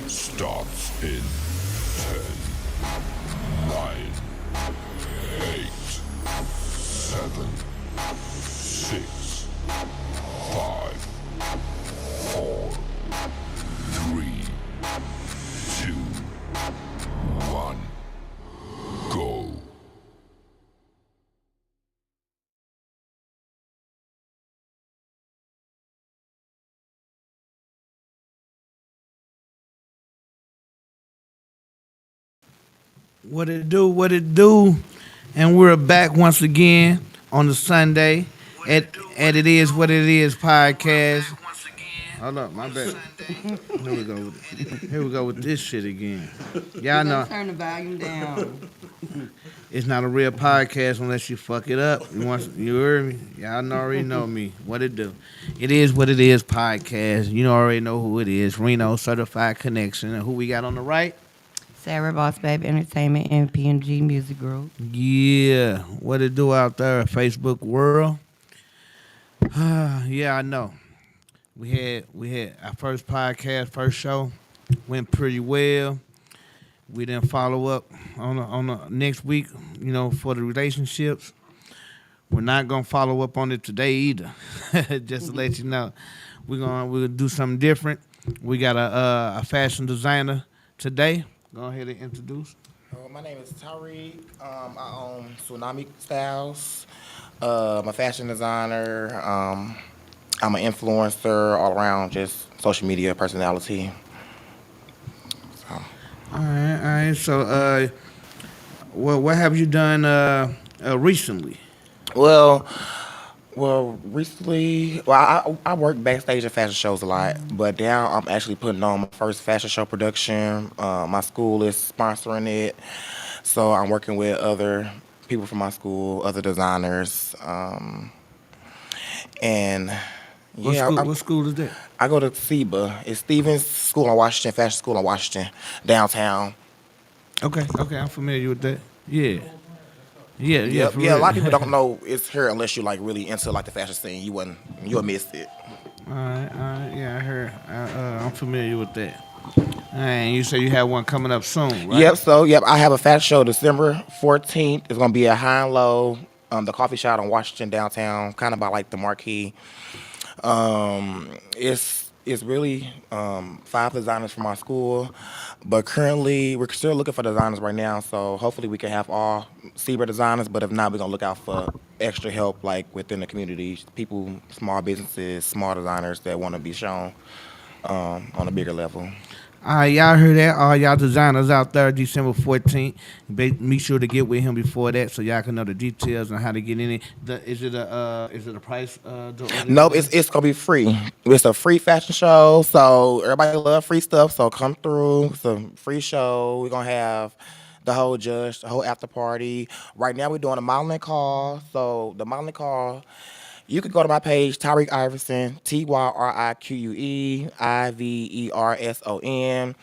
starts in 10, 9, 8, 7, 6, 5, 4, 3, 2, 1, go. What it do, and we're back once again on the Sunday at It Is What It Is podcast. Hold up, my bad. Here we go with this shit again. Y'all know Turn the volume down. it's not a real podcast unless you fuck it up. You heard me? Y'all already know me. What it do? It is what it is podcast. You already know who it is. Reno Certified Connection. And who we got on the right? Sarah Boss Babe Entertainment and P&G Music Group. Yeah, what it do out there, Facebook world? Yeah, I know. We had our first podcast, first show, went pretty well. We didn't follow up on the next week, for the relationships. We're not gonna follow up on it today either. Just to let you know, we'll do something different. We got a fashion designer today. Go ahead and introduce. My name is Tariq. I own Tsunami Styles. I'm a fashion designer. I'm an influencer, all around just social media personality. So. All right. So, what have you done recently? Recently, I work backstage at fashion shows a lot, but now I'm actually putting on my first fashion show production. My school is sponsoring it, so I'm working with other people from my school, other designers, and yeah. What school is that? I go to SEBA. It's Stevens School in Washington, Fashion School in Washington, downtown. Okay, I'm familiar with that. Yeah. Yeah. Yeah, For yeah. A real. lot of people don't know it's here unless you like really into like the fashion scene. You'll miss it. All right. Yeah, I heard. I'm familiar with that. And you say you have one coming up soon, right? Yep. I have a fashion show December 14th. It's gonna be at High and Low, the coffee shop in Washington downtown, kind of by like the marquee. It's really 5 designers from our school, but currently we're still looking for designers right now. So hopefully we can have all SEBA designers, but if not, we're gonna look out for extra help like within the community, people, small businesses, small designers that want to be shown on a bigger level. All right, y'all heard that? All y'all designers out there, December 14th. Make sure to get with him before that so y'all can know the details on how to get in it. Is it a price? Nope, it's gonna be free. It's a free fashion show, so everybody love free stuff. So come through. It's a free show. We're gonna have the whole judge, the whole after party. Right now we're doing a modeling call. So the modeling call, you could go to my page, Tariq Iverson, TYRIQUEIVERSON.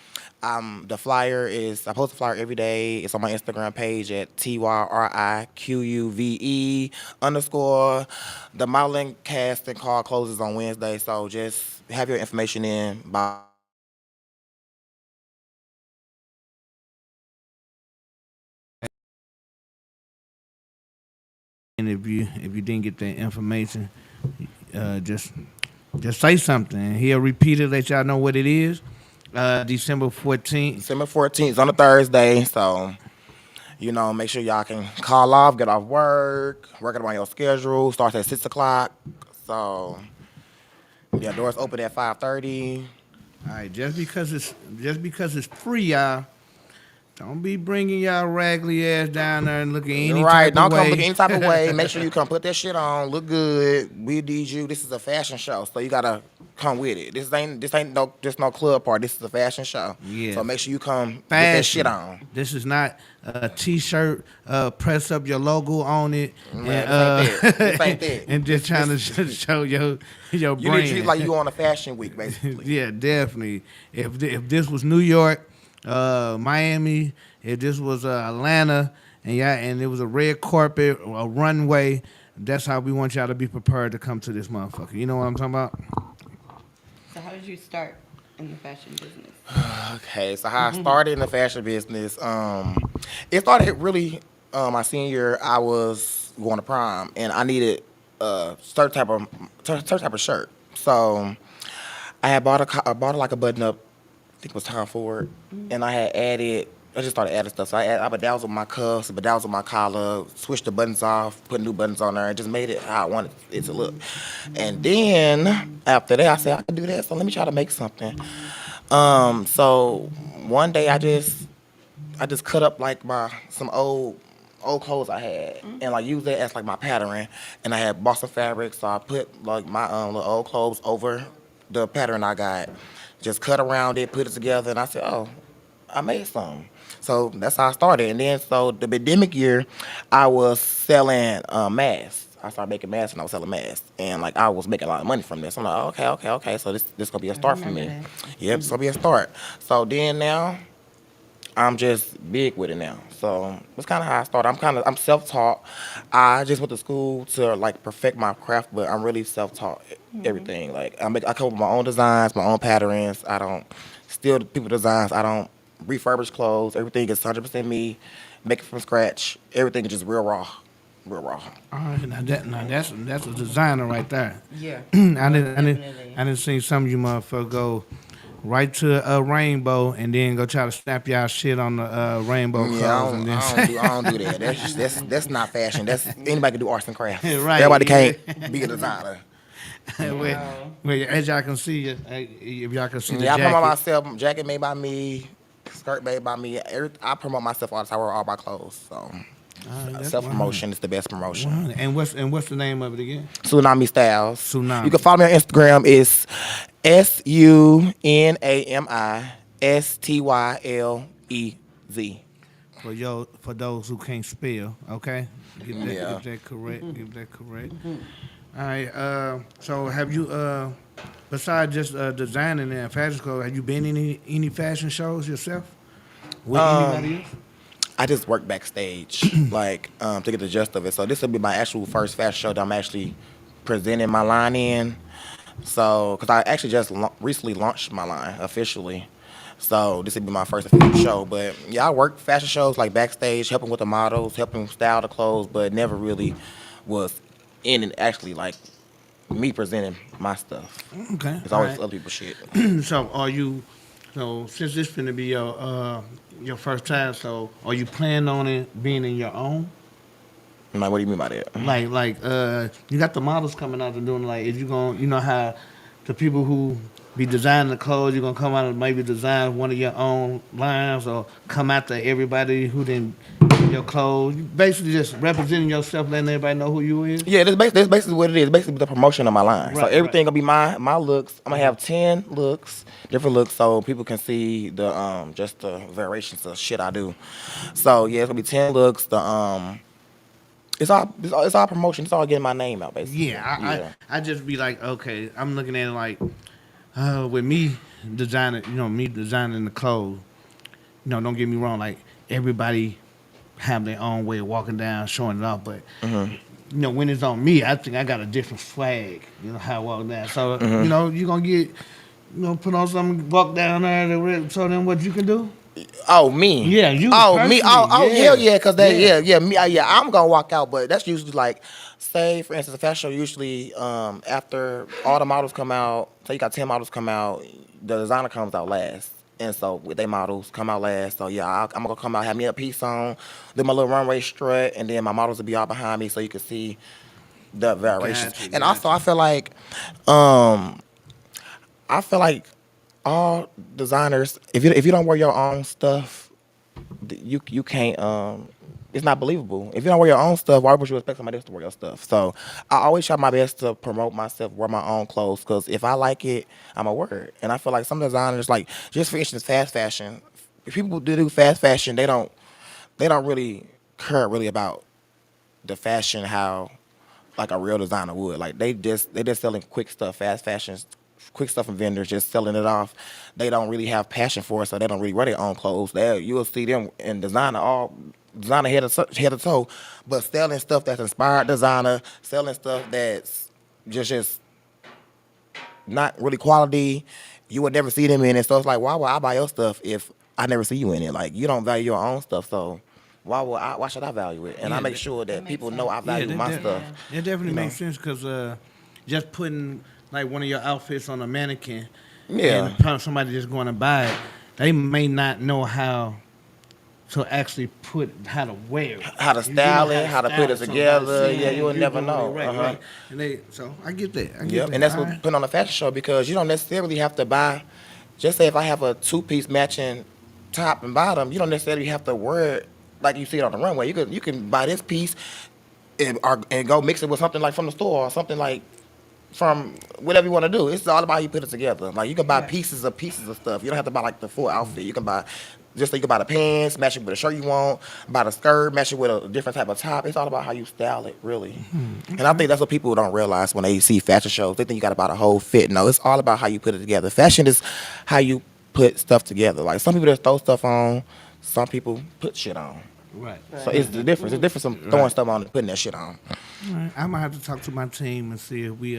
The flyer I post a flyer every day. It's on my Instagram page at TYRIQUVE_. The modeling casting call closes on Wednesday, so just have your information in by. And if you didn't get that information, just say something. He'll repeat it, let y'all know what it is. December 14th. December 14th is on a Thursday, so make sure y'all can call off, get off working on your schedule. Starts at 6 o'clock, so yeah, doors open at 5:30. All right, just because it's free, y'all. Don't be bringing y'all raggedy ass down there and looking any Right, type don't of come way. look any type of way. Make sure you come put that shit on, look good. We need you. This is a fashion show, so you gotta come with it. This ain't no club party. This is a fashion show. Yeah. So make sure you come get Fashion. that shit on. This is not a T-shirt. Press up your logo on it, Man, this ain't that. and just trying to show your You brand. need to treat like you on a fashion week, basically. Yeah, definitely. If this was New York, Miami, if this was Atlanta, and it was a red carpet, a runway, that's how we want y'all to be prepared to come to this motherfucker. You know what I'm talking about? So how did you start in the fashion business? Okay, so how I started in the fashion business, it started really my senior year. I was going to prom, and I needed a certain type of shirt. So I had I bought like a button up. I think it was Tom Ford, and I had added. I just started adding stuff. So I bedazzled my cuffs, bedazzled my collar, switched the buttons off, put new buttons on there, and just made it how I wanted it to look. And then after that, I said I could do that. So let me try to make something. So one day I just cut up like some old clothes I had and like used that as like my pattern. And I had bought some fabric, so I put like my little old clothes over the pattern I got. Just cut around it, put it together, and I said, oh, I made some. So that's how I started. And then so the pandemic year, I was selling masks. I started making masks and I was selling masks. And like I was making a lot of money from this. I'm like, okay. So this gonna be a start for me. remember Yep, it's gonna be a start. So then now I'm just big with it now. So that's kind of how I started. I'm self-taught. I just went to school to like perfect my craft, but I'm really self-taught everything. Like I come up with my own designs, my own patterns. I don't steal the people designs. I don't refurbish clothes. Everything is 100% me. Make it from scratch. Everything is just real raw, real raw. All right, that's a designer right there. Yeah. I didn't see some of you motherfuckers go right to a rainbow and then go try to snap y'all shit on the rainbow clothes. Yeah, and then I don't do that. That's not fashion. That's anybody can do arts and crafts. Right, Everybody yeah. can't be a designer. Wait, as y'all can see, if y'all can see the Yeah, I jacket. promote myself. Jacket made by me, skirt made by me. I promote myself all the time. I wear all my clothes. So that's self promotion is the best promotion. And what's the name of it again? Tsunami Styles. Tsunami. You can follow me on Instagram. It's SUNAMISTYLEZ. For those who can't spell, okay? Get that, Yeah. get that correct. Get that correct. All right. So have you, besides just designing and fashion clothes, have you been in any fashion shows yourself? With anybody else? I just work backstage, like to get the gist of it. So this will be my actual first fashion show that I'm actually presenting my line in. So, because I actually just recently launched my line officially. So this would be my first official show. But yeah, I work fashion shows like backstage, helping with the models, helping style the clothes, but never really was in and actually like me presenting my stuff. Okay. It's all always right. other people's shit. So since this finna be your first time, so are you planning on it being in your own? Like, what do you mean by that? Like you got the models coming out and doing like, is you gonna, you know how the people who be designing the clothes, you're gonna come out and maybe design one of your own lines or come after everybody who didn't your clothes. You basically just representing yourself, letting everybody know who you is. Yeah, that's basically what it is. Basically the promotion of my line. So Right, everything gonna be my looks. I'm gonna have 10 looks, different looks, so people can see the just the variations of shit I do. So yeah, it's gonna be 10 looks. It's all promotion. It's all getting my name out, basically. Yeah, I just be like, okay, I'm looking at it like, with me designing the clothes, don't get me wrong, like everybody have their own way of walking down, showing it off, but when it's on me, I think I got a different swag, how I walk down. So, you're gonna get, put on something, walk down there, so then what you can do? Oh, me? Yeah, you Oh, me? Oh, personally, hell yeah, because me, Yeah. I'm gonna walk out, but that's usually like, say, for instance, a fashion show, usually after all the models come out, say you got 10 models come out, the designer comes out last. And so with their models come out last. So yeah, I'm gonna come out, have me a piece on, do my little runway strut, and then my models will be all behind me so you can see the variations. Gotcha, And gotcha. also I feel like all designers, if you don't wear your own stuff, you can't. It's not believable. If you don't wear your own stuff, why would you expect somebody else to wear your stuff? So I always try my best to promote myself, wear my own clothes, because if I like it, I'm a wear it. And I feel like some designers, like just for instance, fast fashion. If people do fast fashion, they don't really care really about the fashion how like a real designer would. Like they just selling quick stuff, fast fashion, quick stuff from vendors, just selling it off. They don't really have passion for it, so they don't really wear their own clothes. You will see them in designer head to toe, but selling stuff that's inspired designer, selling stuff that's just not really quality, you would never see them in it. So it's like, why would I buy your stuff if I never see you in it? Like, you don't value your own stuff, so why should I value it? And I make sure that people know I value my stuff. It definitely you know? makes sense because just putting like one of your outfits on a mannequin, Yeah. and probably somebody just going to buy it, they may not know how to actually how to wear it, How to style it, how to put it style together. something. Yeah, you will You're never doing it know. Right. And so I get that. Yep, and that's what we put on a fashion show because you don't necessarily have to buy. Just say if I have a 2-piece matching top and bottom, you don't necessarily have to wear it like you see it on the runway. You can buy this piece and go mix it with something like from the store or something like from whatever you want to do. It's all about how you put it together. Like you can buy pieces of stuff. You don't have to buy like the full outfit. You can buy. Just so you can buy the pants, match it with a shirt you want, buy the skirt, match it with a different type of top. It's all about how you style it, really. And I think that's what people don't realize when they see fashion shows. They think you got to buy the whole fit. No, it's all about how you put it together. Fashion is how you put stuff together. Like some people just throw stuff on, some people put shit on. Right. So it's the difference. It's different from throwing stuff on and putting that shit on. All right. I'm gonna have to talk to my team and see if we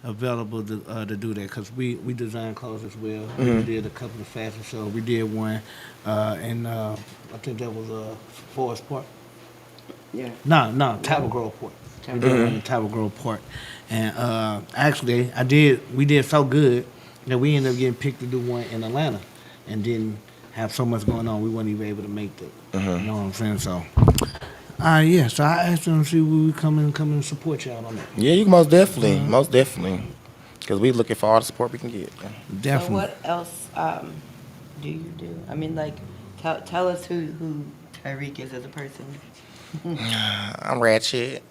available to do that because we design clothes as well. We did a couple of fashion shows. We did one, and I think that was Forest Park. Yeah. No, Tower Grove Park. We did one in Tower Grove Park, and actually we did so good that we ended up getting picked to do one in Atlanta, and didn't have so much going on we weren't even able to make that. You know what I'm saying? So. Yeah, so I asked them to see will we come and support y'all on that. Yeah, you can most definitely. Because we looking for all the support we can get. Yeah. Definitely. So what else do you do? I mean, like, tell us who Tyreek is as a person. I'm ratchet.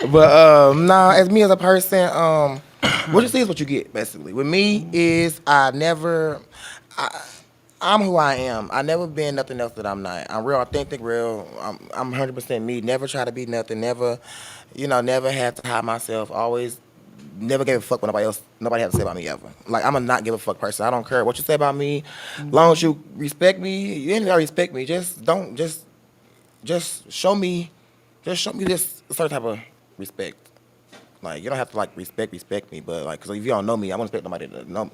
But nah, as me as a person, what you see is what you get, basically. With me is I'm who I am. I never been nothing else that I'm not. I'm real authentic, real. I'm 100% me. Never try to be nothing. Never, never had to hide myself. Always, never gave a fuck what nobody had to say about me ever. Like, I'm a not give a fuck person. I don't care what you say about me. As long as you respect me, you ain't gotta respect me. Just show me this certain type of respect. Like, you don't have to, like, respect me, but, like, because if you don't know me, I won't expect nobody to know,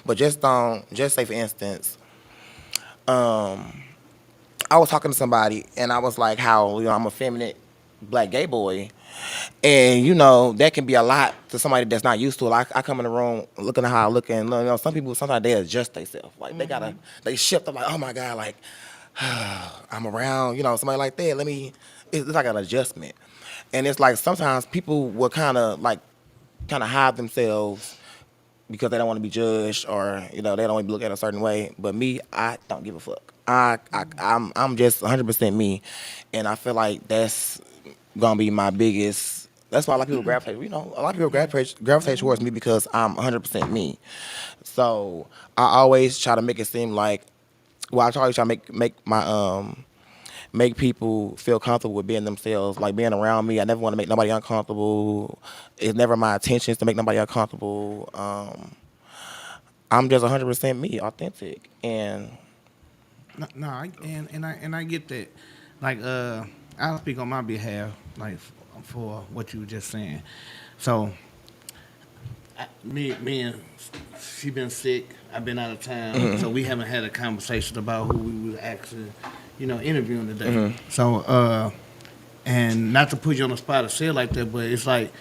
But just say, for instance, I was talking to somebody, and I was like, how, I'm a feminine black gay boy, and, that can be a lot to somebody that's not used to it. Like, I come in the room looking at how I look, and, some people, sometimes they adjust themselves. Like, they shift up, like, oh, my God, like, I'm around, somebody like that. It's like an adjustment. And it's like sometimes people will kind of hide themselves because they don't want to be judged or they don't want to be looked at a certain way. But me, I don't give a fuck. I'm just 100% me, and I feel like that's gonna be my biggest. That's why a lot of people gravitate. A lot of people gravitate towards me because I'm 100% me. So I always try to make it seem like. Well, I always try to make people feel comfortable with being themselves, like being around me. I never want to make nobody uncomfortable. It's never my intentions to make nobody uncomfortable. I'm just 100% me, authentic, and I get that. Like, I'll speak on my behalf, like for what you were just saying. So, me and she been sick. I've been out of town, so we haven't had a conversation about who we were actually, interviewing today. So, and not to put you on the spot or say it like that, but it's like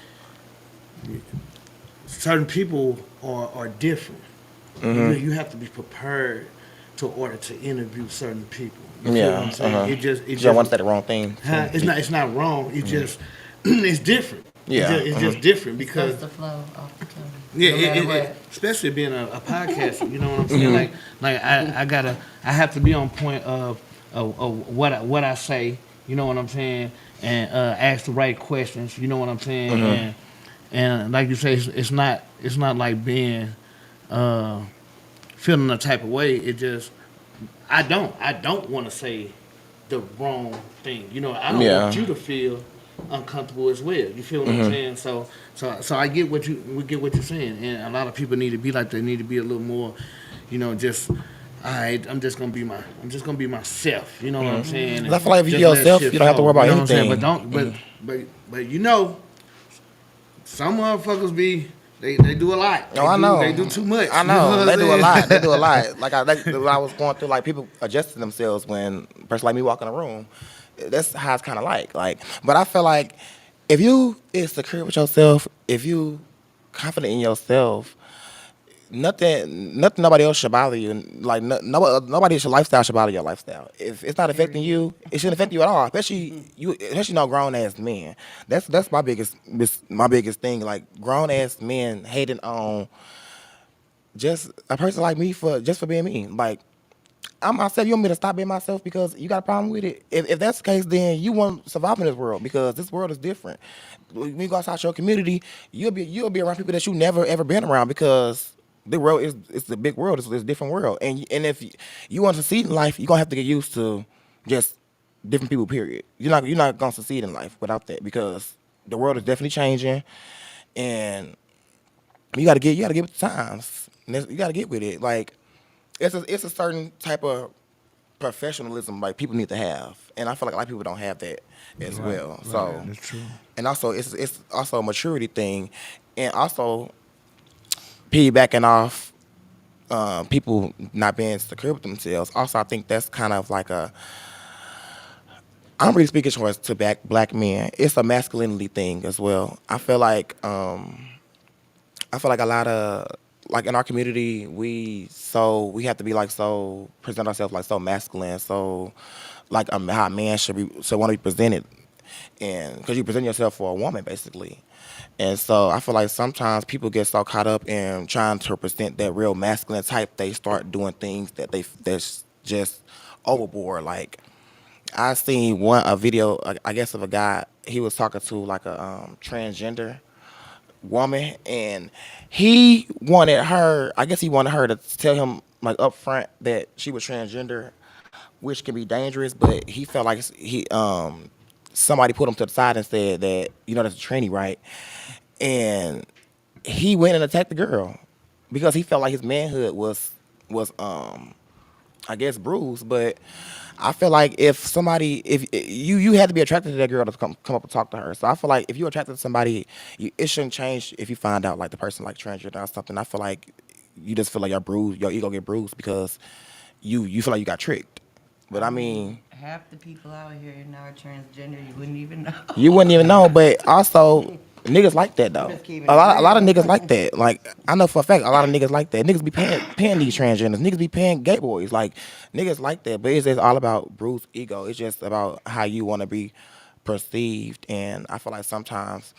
certain people are different. You have to be prepared to order to interview certain people. You feel what I'm saying? It just don't want to say the wrong thing. It's not wrong. It's just it's different. Yeah. It's just different because the flow off the tongue. yeah, especially being a podcaster. You know what I'm saying? Like I have to be on point of what I say. You know what I'm saying? And ask the right questions. You know what I'm saying? And like you say, it's not like being feeling a type of way. It just I don't want to say the wrong thing. I don't want you to feel uncomfortable as well. You feel what I'm saying? So I get what you're saying, and a lot of people need to be like that. Need to be a little more, just. Alright, I'm just gonna be myself. You know what I'm saying? I feel like if you be yourself, you don't have to worry about anything. But some motherfuckers be they do a lot. Oh, I know. They do too much. I You know know. what They I'm do a saying? lot. They do a lot. When I was going through, like, people adjusting themselves when a person like me walk in a room. That's how it's kind of like. But I feel like if you is secure with yourself, if you confident in yourself, nothing, nobody else should bother you. Like, nobody should lifestyle should bother your lifestyle. If it's not affecting you, it shouldn't affect you at all. Especially no grown ass men. That's my biggest thing. Like, grown ass men hating on just a person like me for being me. Like, I'm myself. You want me to stop being myself because you got a problem with it? If that's the case, then you won't survive in this world because this world is different. When you go outside your community, you'll be around people that you never ever been around because the world is it's a big world. It's a different world. And if you want to succeed in life, you're gonna have to get used to just different people. Period. You're not gonna succeed in life without that because the world is definitely changing, and you gotta get with the times. You gotta get with it. Like, it's a certain type of professionalism like people need to have, and I feel like a lot of people don't have that as well. So That's true. and also it's also a maturity thing, and also piggybacking off people not being secure with themselves. Also, I think that's kind of like I'm really speaking towards to black men. It's a masculinity thing as well. I feel like a lot of like in our community, we have to be like so present ourselves like so masculine, so like how a man should want to be presented, and because you present yourself for a woman basically, and so I feel like sometimes people get so caught up in trying to present that real masculine type, they start doing things that's just overboard. Like I seen a video, I guess, of a guy. He was talking to like a transgender woman, and he wanted her to tell him like up front that she was transgender, which can be dangerous, but he felt like somebody put him to the side and said that that's a tranny, right? And he went and attacked the girl because he felt like his manhood was I guess bruised. But I feel like if you had to be attracted to that girl to come up and talk to her. So I feel like if you're attracted to somebody, it shouldn't change if you find out like the person like transgender or something. I feel like you just feel like your ego get bruised because you feel like you got tricked. But I mean, half the people out here now are transgender. You wouldn't even know. you wouldn't even know. But also, niggas like that though. Just keeping A it lot of real. niggas like that. Like I know for a fact, a lot of niggas like that. Niggas be paying these transgenders. Niggas be paying gay boys. Like niggas like that. But it's just all about bruised ego. It's just about how you want to be perceived. And I feel like sometimes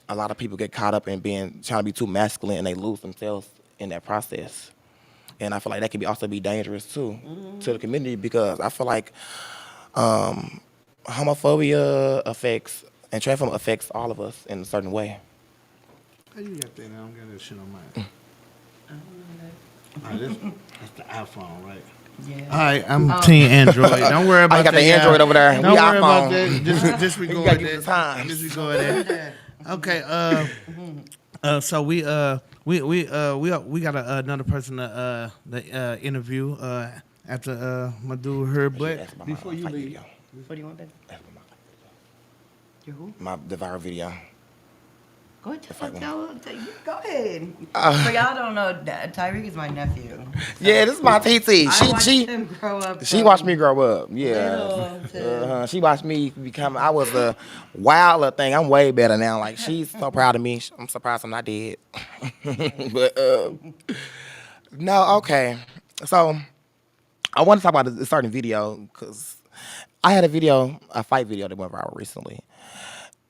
a lot of people get caught up in trying to be too masculine, and they lose themselves in that process. And I feel like that can also be dangerous too to the community because I feel like homophobia affects and transphobia affects all of us in a certain way. How you got that? I don't got that shit on mine. That's the iPhone, right? Yeah. All right, I'm Team Android. Don't worry about I got that. the Android over there. Don't We worry about iPhone. that. You gotta give it the time. Disregard that. Okay. So we got another person to interview after my dude Herb. But before you leave, What do you want, baby? Your who? The viral video. Go ahead, go ahead. For y'all don't know, Tyreek is my nephew. Yeah, this is my TT. I watched him grow up. She watched me grow up. Yeah. Little to- She watched me become. I was a wilder thing. I'm way better now. Like she's so proud of me. I'm surprised I'm not dead. But no, okay. So I want to talk about the starting video because I had a fight video that went viral recently,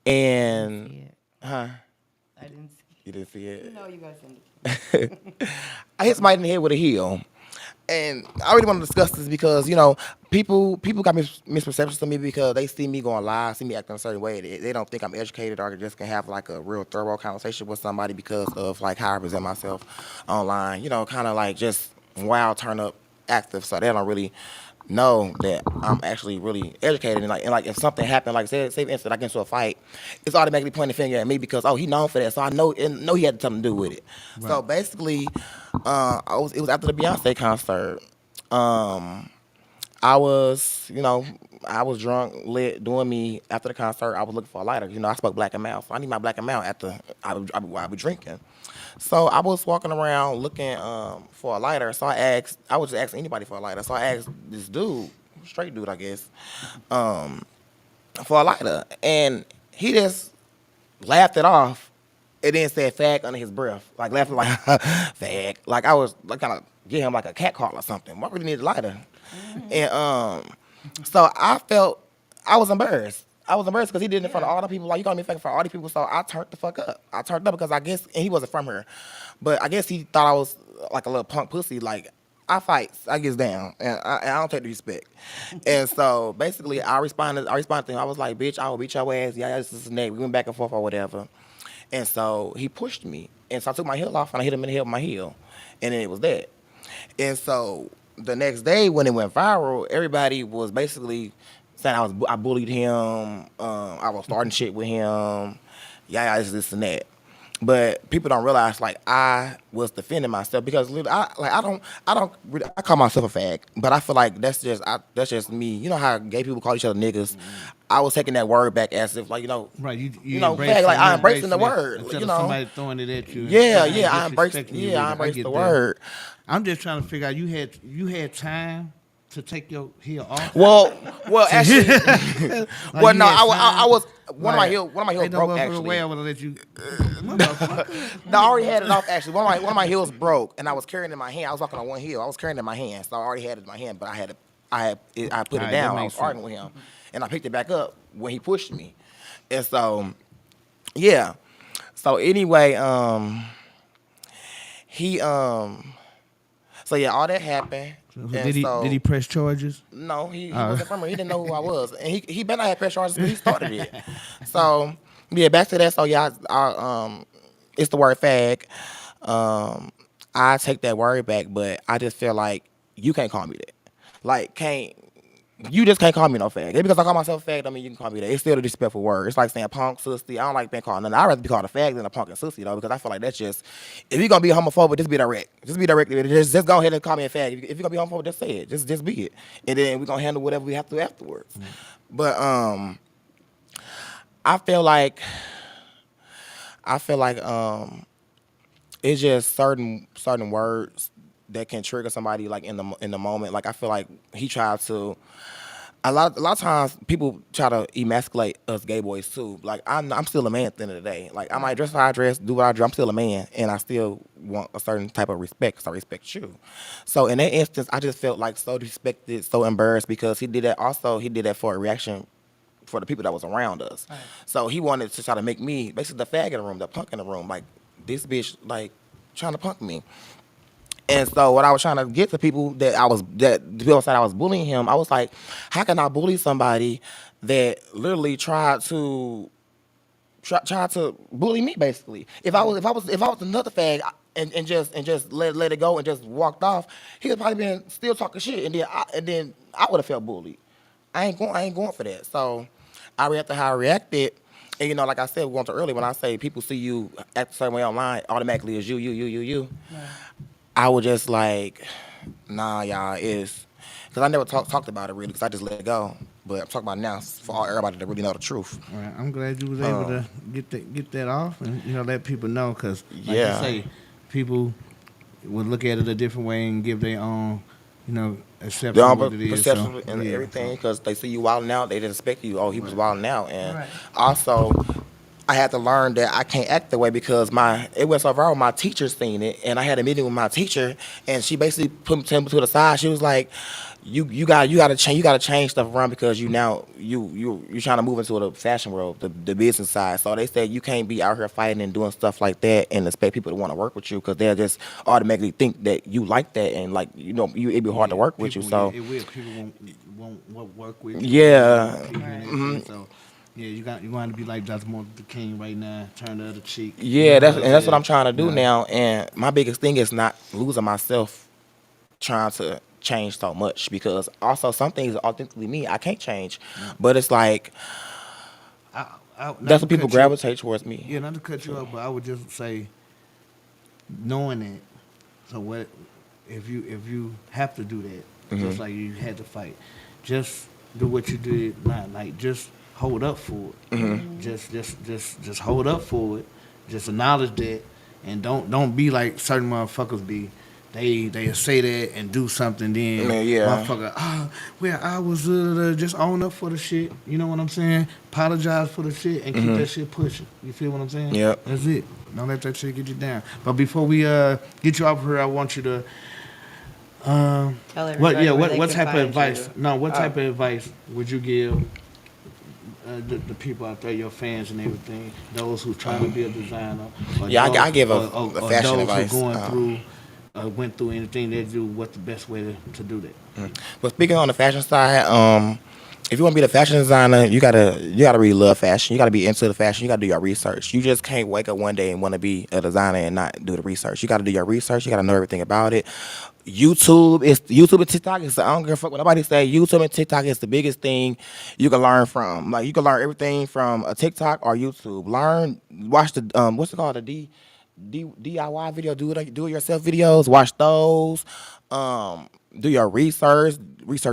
and I didn't see. you didn't see it. No, you guys didn't. I hit somebody in the head with a heel. And I really want to discuss this because, people got misperceptions of me because they see me going live, see me acting a certain way. They don't think I'm educated or just can have like a real thorough conversation with somebody because of like how I present myself online. Kind of like just wild turn up active. So they don't really know that I'm actually really educated. And like if something happened, like say for instance, I get into a fight, it's automatically pointing a finger at me because he known for that. So I know he had something to do with it. Right. So basically, it was after the Beyonce concert. I was drunk, lit, doing me after the concert. I was looking for a lighter. I spoke black and mild. So I need my black and mild after I would drinking. So I was walking around looking for a lighter. So I was just asking anybody for a lighter. So I asked this dude, straight dude, I guess, um, for a lighter, and he just laughed it off, and then said "fag" under his breath, like laughing like "fag," like I was like kind of give him like a cat call or something. Why really need a lighter? And so I was embarrassed. I was embarrassed because he did it in front of all the people. Like, you call me fake in front of all the people. So I turned the fuck up. I turned up because I guess, and he wasn't from here, but I guess he thought I was like a little punk pussy. Like, I fight, I gets down, and I don't take the respect. And so basically, I responded to him. I was like, "Bitch, I will beat your ass." Yeah, this is neck. We went back and forth or whatever. And so he pushed me, and so I took my heel off and I hit him in the head with my heel, and then it was that. And so the next day when it went viral, everybody was basically saying I bullied him, I was starting shit with him, yeah, this and that. But people don't realize like I was defending myself because literally, I call myself a fag, but I feel like that's just me. You know how gay people call each other niggas. I was taking that word back as if like Right, you know, fag, like I embracing the word. Instead You of know, somebody throwing it at you. yeah, and I embraced disrespecting you with it. I I embraced get the that. word. I'm just trying to figure out you had time to take your heel off. Well, actually, Like, well, you no, had I was time? one of my heels Ain't no broke motherfucking way I actually. would have let you. Motherfucker. No, I already had it off actually. One of my heels broke, and I was carrying it in my hand. I was walking on one heel. I was carrying it in my hand, so I already had it in my hand. But I put it Alright, that down. I makes was arguing with him, and I picked it back up when he pushed me, and so yeah. So anyway, he so yeah, all that happened. So And did so, he press charges? No, he wasn't from here. He didn't know who I was, and he better not have press charges because he started it. So yeah, back to that. So yeah, it's the word fag. I take that word back, but I just feel like you can't call me that. Like you just can't call me no fag. Just because I call myself a fag, don't mean you can call me that. It's still a disrespectful word. It's like saying punk, sissy. I don't like being called nothing. I'd rather be called a fag than a punk and sissy though, because I feel like that's just, if you're gonna be homophobic, just be direct. Just be direct. Just go ahead and call me a fag. If you're gonna be homophobic, just say it. Just be it. And then we're gonna handle whatever we have to afterwards. But I feel like it's just certain words that can trigger somebody like in the moment. Like I feel like he tried to. A lot of times people try to emasculate us gay boys too. Like I'm still a man at the end of the day. Like I might dress how I dress, do what I do. I'm still a man, and I still want a certain type of respect because I respect you. So in that instance, I just felt like so disrespected, so embarrassed because he did that. Also, he did that for a reaction for the people that was around us. Right. So he wanted to try to make me basically the fag in the room, the punk in the room. Like this bitch, like trying to punk me. And so what I was trying to get to people that the people said I was bullying him, I was like, how can I bully somebody that literally tried to bully me basically? If I was another fag and just let it go and just walked off, he would probably been still talking shit and then I would have felt bullied. I ain't going for that. So I reacted how I reacted. And you know, like I said, we went to earlier when I say people see you act the same way online, automatically as you. Right. I was just like, nah, y'all, because I never talked about it really, because I just let it go. But I'm talking about it now for everybody to really know the truth. All right, I'm glad you was able to get that off and let people know, because like you say, people would look at it a different way and give their own acceptance of what it is. Perception and everything, because they see you wilding out, they didn't expect you. Oh, he was wilding out, and also, I had to learn that I can't act that way because it went so viral. My teacher seen it, and I had a meeting with my teacher, and she basically put me to the side. She was like, "You got to change stuff around because you're trying to move into the fashion world, the business side. So they said you can't be out here fighting and doing stuff like that and expect people to want to work with you because they'll just automatically think that you like that and like it'd be hard to work with you. So it will. People won't work with you. Yeah. So. Yeah, you want to be like Dr. Martin Luther King right now, turn the other cheek. Yeah, that's what I'm trying to do now. And my biggest thing is not losing myself trying to change so much, because also some things are authentically me. I can't change. Yeah. But it's like, that's what people gravitate towards me. Yeah, not to cut you off, but I would just say, knowing that, so what if you have to do that, just like you had to fight, just do what you did, not like just hold up for it. Mm-hmm. Just hold up for it. Just acknowledge that and don't be like certain motherfuckers be. They say that and do something, then Yeah. motherfucker, well, I was just own up for the shit. You know what I'm saying? Apologize for the shit and keep that shit pushing. You feel what I'm saying? Yep. That's it. Don't let that shit get you down. But before we get you off here, I want you to Tell everybody what type of advice? You. No, what type of advice would you give the people out there, your fans and everything, those who trying to be a designer? Yeah, those, I give a fashion those advice. Who went through anything they do. What's the best way to do that? But speaking on the fashion side, if you want to be the fashion designer, you gotta really love fashion. You gotta be into the fashion. You gotta do your research. You just can't wake up one day and want to be a designer and not do the research. You gotta do your research. You gotta know everything about it. YouTube and TikTok is, I don't give a fuck what nobody say. YouTube and TikTok is the biggest thing you can learn from. Like, you can learn everything from a TikTok or YouTube. Watch the what's it called, the DIY video, do it yourself videos. Watch those. Do your research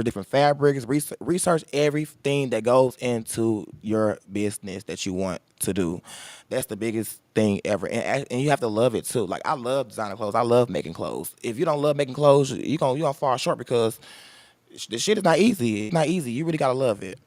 different fabrics, research everything that goes into your business that you want to do. That's the biggest thing ever, and you have to love it too. Like, I love designing clothes. I love making clothes. If you don't love making clothes, you gonna fall short, because the shit is not easy. It's not easy. You really gotta love it.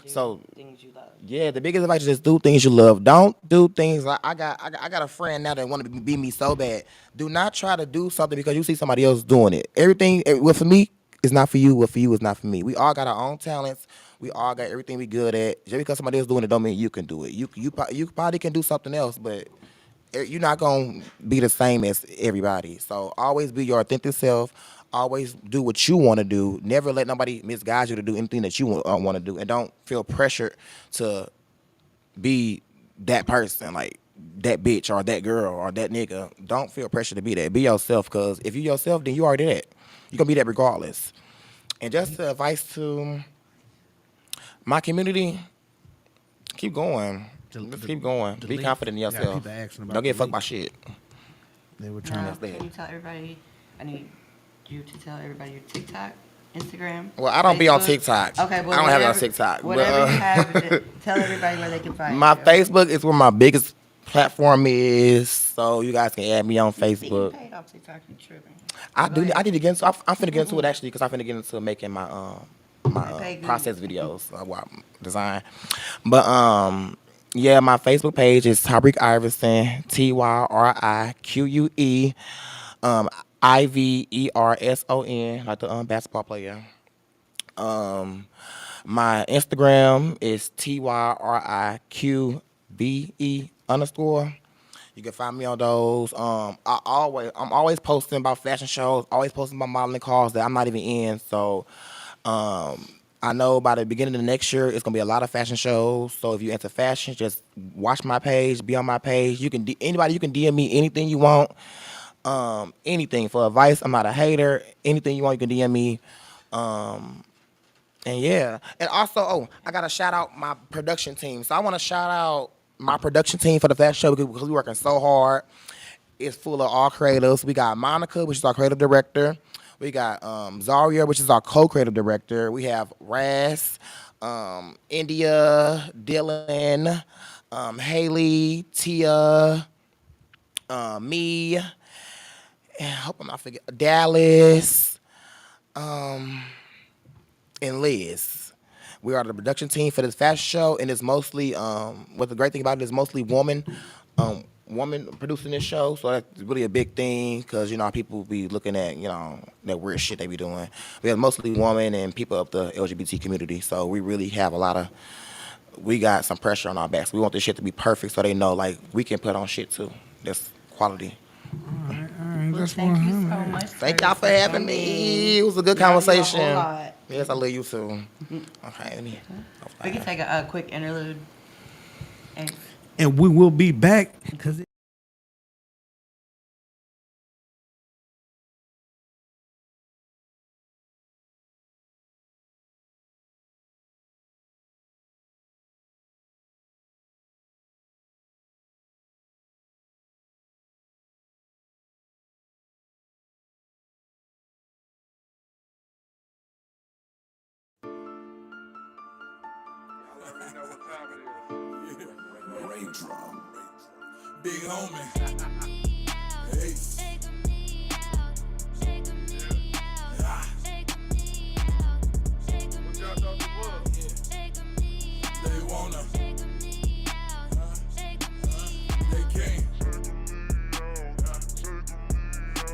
So Things you love. yeah, the biggest advice is just do things you love. Don't do things like I got a friend now that want to be me so bad. Do not try to do something because you see somebody else doing it. Everything what for me is not for you. What for you is not for me. We all got our own talents. We all got everything we good at. Just because somebody else doing it don't mean you can do it. You probably can do something else, but you're not gonna be the same as everybody. So always be your authentic self. Always do what you want to do. Never let nobody misguide you to do anything that you want to do, and don't feel pressured to be that person, like that bitch or that girl or that nigga. Don't feel pressure to be that. Be yourself, because if you yourself, then you already that. You're gonna be that regardless. And just the advice to my community: keep going. Just keep going. Be confident in yourself. people asking about Don't get the fucked by leak. shit. They were trying Now, to. can you tell everybody? I need you to tell everybody your TikTok, Instagram. Well, I don't be on Facebook. TikTok. Okay, well, I don't have it on whatever- TikTok. Whatever but, you have, tell everybody where they can find my you. Facebook is where my biggest platform is, so you guys can add me on You Facebook. paid off TikTok, you tripping. I Go do. ahead. I need to get into. I'm finna get into it actually, because I'm finna get into making my They pay good. process videos, design. But yeah, my Facebook page is Tyreek Iverson, TYRIQUE, IVERSON, like the basketball player. My Instagram is TYRIQBE_. You can find me on those. I'm always posting about fashion shows, always posting about modeling calls that I'm not even in. So I know by the beginning of the next year, it's gonna be a lot of fashion shows. So if you're into fashion, just watch my page, be on my page. You can anybody, you can DM me anything you want. Anything for advice. I'm not a hater. Anything you want, you can DM me. And yeah, and also, I gotta shout out my production team. So I want to shout out my production team for the fashion show, because we're working so hard. It's full of all creatives. We got Monica, which is our creative director. We got Zaria, which is our co-creative director. We have Raz, India, Dylan, Haley, Tia, me. And I hope I'm not forgetting Dallas. And Liz. We are the production team for this fashion show, and it's mostly what the great thing about it is mostly woman producing this show. So that's really a big thing, because how people be looking at that weird shit they be doing. We have mostly women and people of the LGBT community. So we really have we got some pressure on our backs. We want this shit to be perfect, so they know like we can put on shit too. That's quality. All right, Well, that's thank you so 100. much. Thank y'all for having me. It was a good Love you a whole conversation. lot. Yes, I love you too. Okay, let me. We can take a quick interlude. And And we will be back because. Big homie. They wanna, they can't.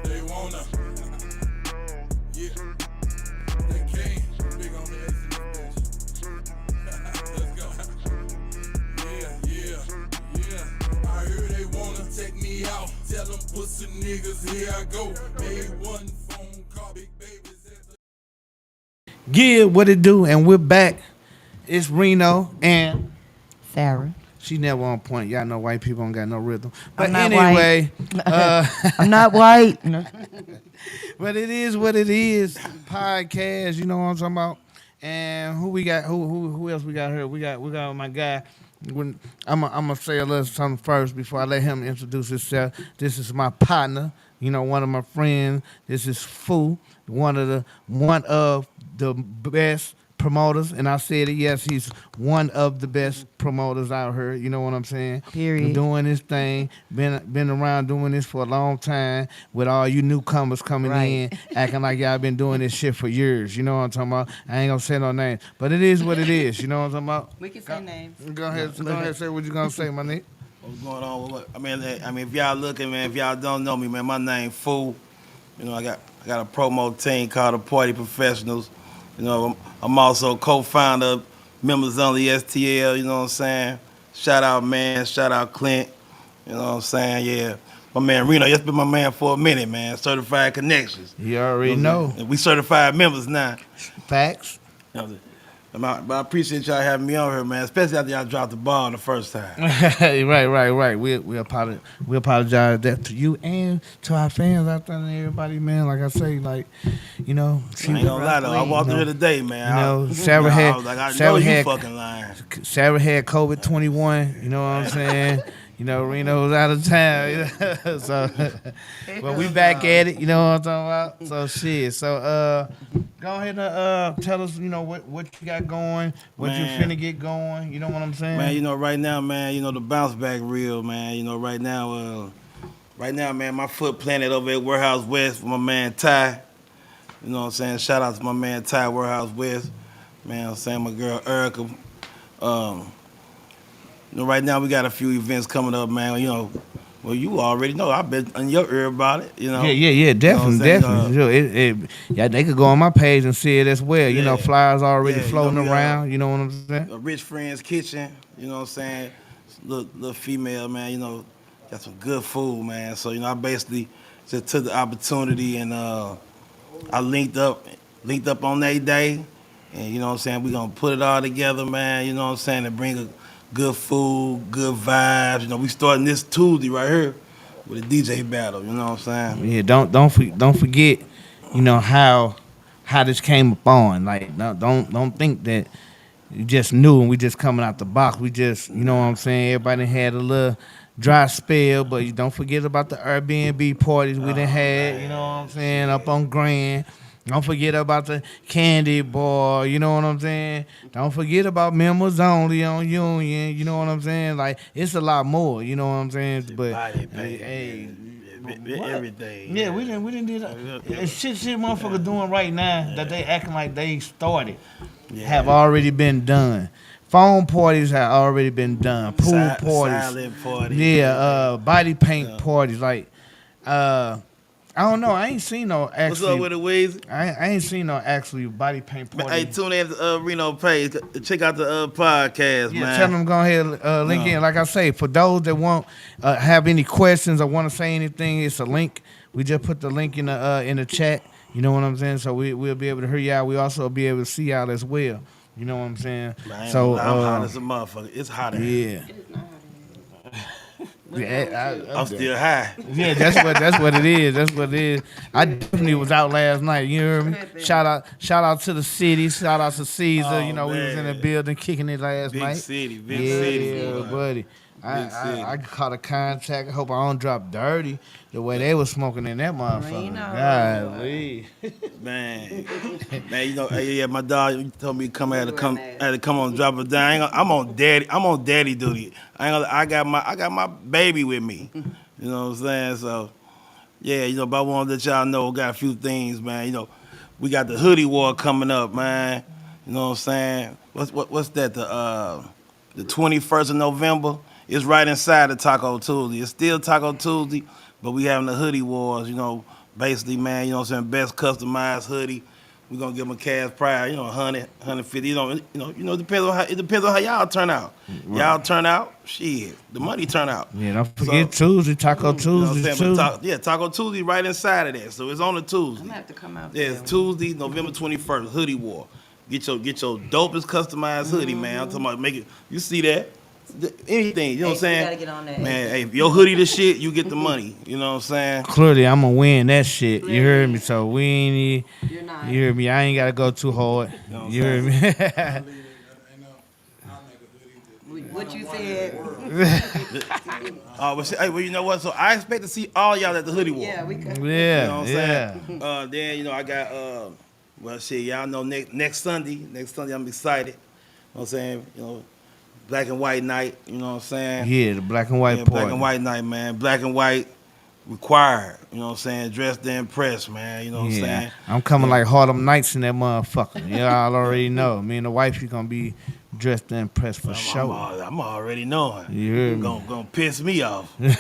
They wanna, yeah, they can't. Big on the ace in this bitch. Let's go. Yeah. I heard they wanna take me out. Tell them pussy niggas, here I go. Made one phone call, big babies at the Yeah, what it do? And we're back. It's Reno and Sarah. she never on point. Y'all know white people don't got no rhythm. But I'm not anyway, I'm not white. No. but it is what it is. Podcast, you know what I'm talking about. And who we got? Who else we got here? We got my guy. I'm gonna say a little something first before I let him introduce himself. This is my partner. You know, one of my friends. This is Fu, one of the best promoters, and I said it. Yes, he's one of the best promoters out here. You know what I'm saying? Period. Doing this thing, been around doing this for a long time. With all you newcomers coming Right. in, acting like y'all been doing this shit for years. You know what I'm talking about? I ain't gonna say no names, but it is what it is. You know what I'm talking about? We can say names. Go ahead, say what you gonna say, my nigga. What's going on? I mean, if y'all looking, man, if y'all don't know me, man, my name Fool. You know, I got a promo team called the Party Professionals. You know, I'm also co-founder of Members Only STL. You know what I'm saying? Shout out, man. Shout out, Clint. You know what I'm saying? Yeah. My man Reno, that's been my man for a minute, man. Certified Connections. You already know. And we certified members now. Facts. You know, but I appreciate y'all having me on here, man, especially after y'all dropped the ball the first time. right. We apologize that to you and to our fans out there and everybody, man. Like I say, like, you know, I ain't gonna lie though, I walked through here today, man. You know, I Sarah was like, I know Sarah you had fucking lying. Sarah had COVID 21. You know what I'm saying? You know, Reno was out of town. You know? So, but we back at it. You know what I'm talking about? So shit. So go ahead and tell us. You know what you got going, what Man. you finna get going. You know what I'm saying? Man, you know, right now, man, you know, the bounce back real, man. You know, right now, man, my foot planted over at Warehouse West with my man Ty. You know what I'm saying? Shout out to my man Ty, Warehouse West. Man, I'm saying my girl Erica. You know, right now we got a few events coming up, man. You know, well, you already know. I've been in your ear about it, you know. Yeah, definitely, You know what I'm saying? definitely. Yeah, they could go on my page and see it as well. You know, Yeah. flyers already Yeah, you floating know, we around. You know what I'm saying? A Rich Friends Kitchen, you know what I'm saying? Little female, man, you know, got some good food, man. So, you know, I basically just took the opportunity and I linked up on that day. And, you know what I'm saying, we going to put it all together, man, you know what I'm saying, and bring a good food, good vibes. You know, we starting this Tuesday right here with a DJ battle, you know what I'm saying? Yeah, don't forget, you know how this came upon. Like, don't think that you just knew and we just coming out the box. We just, you know what I'm saying. Everybody had a little dry spell, but you don't forget about the Airbnb parties we done had. You know what I'm saying, up on Grand. Don't forget about the Candy Bar, you know what I'm saying? Don't forget about Members Only on Union, you know what I'm saying? Like, it's a lot more, you know what I'm saying? But, Body, baby. hey, Everything. yeah, we didn't do that. It's shit motherfuckers doing right now that they acting like they started have already been done. Phone parties have already been done. Pool parties. Silent parties. Yeah, body paint parties. Like, I don't know. I ain't seen no actually. What's up with it, Weezy? I ain't seen no actually body paint party. Hey, tune in to Reno page. Check out the podcast, Yeah, man. tell them go ahead link in. Like I say, for those that won't have any questions or want to say anything, it's a link. We just put the link in the chat. You know what I'm saying? So we'll be able to hear y'all. We also be able to see y'all as well. You know what I'm saying? Man, So I'm hot as a motherfucker. It's hot in here. yeah. Yeah, I'm still high. yeah, that's what it is. That's what it is. I definitely was out last night. You hear me? Shout out to the city. Shout out to Caesar. Oh, you know, we was in the man. building kicking it last Big night. city, big yeah, city, boy. buddy. Big city. I caught a contact. I hope I don't drop dirty the way they was smoking in that motherfucker. Reno. Golly. Man, you know, yeah, my dog told me I had to come on, drop it down. I'm on daddy duty. I got my baby with me. You know what I'm saying? So, Yeah, but I want to let y'all know, got a few things, man. We got the hoodie war coming up, man. You know what I'm saying? What's that? The 21st of November. It's right inside of Taco Tuesday. It's still Taco Tuesday, but we having the hoodie wars. Basically, man. You know what I'm saying? Best customized hoodie. We're gonna give them a cash prize. 100, 150. It depends on how y'all turn out. Right. Y'all turn out, shit. The money turn out. Yeah, don't forget Tuesday, Taco You know what I'm Tuesday saying? too. But Taco Tuesday right inside of that. So it's on a Tuesday. I'm gonna have to come out. Yeah, it's Tuesday, November 21st, hoodie war. Get your dopest customized hoodie, man. I'm talking about make it. You see that? Anything, you know what I'm saying? We gotta get on that. Man, hey, if your hoodie the shit, you get the money. You know what I'm saying? Clearly, I'm gonna win that shit. You heard me? So we ain't. You're not. You heard me? I ain't gotta go too hard. know what You heard me? What you said? Well, you know what? So I expect to see all y'all at the hoodie war. Yeah, we could. You know Yeah, what I'm yeah. saying? Then, I got, well, shit, y'all know next Sunday I'm excited. You know what I'm saying? Black and white night, you know what I'm saying? Yeah, the black and white Yeah, part. black and white night, man. Black and white required, you know what I'm saying? Dressed to impress, man, you know what I'm saying? I'm coming like Harlem Nights in that motherfucker. Y'all already know. Me and the wife, you gonna be dressed to impress for sure. I'm already knowing. You heard me? Gonna piss me off. But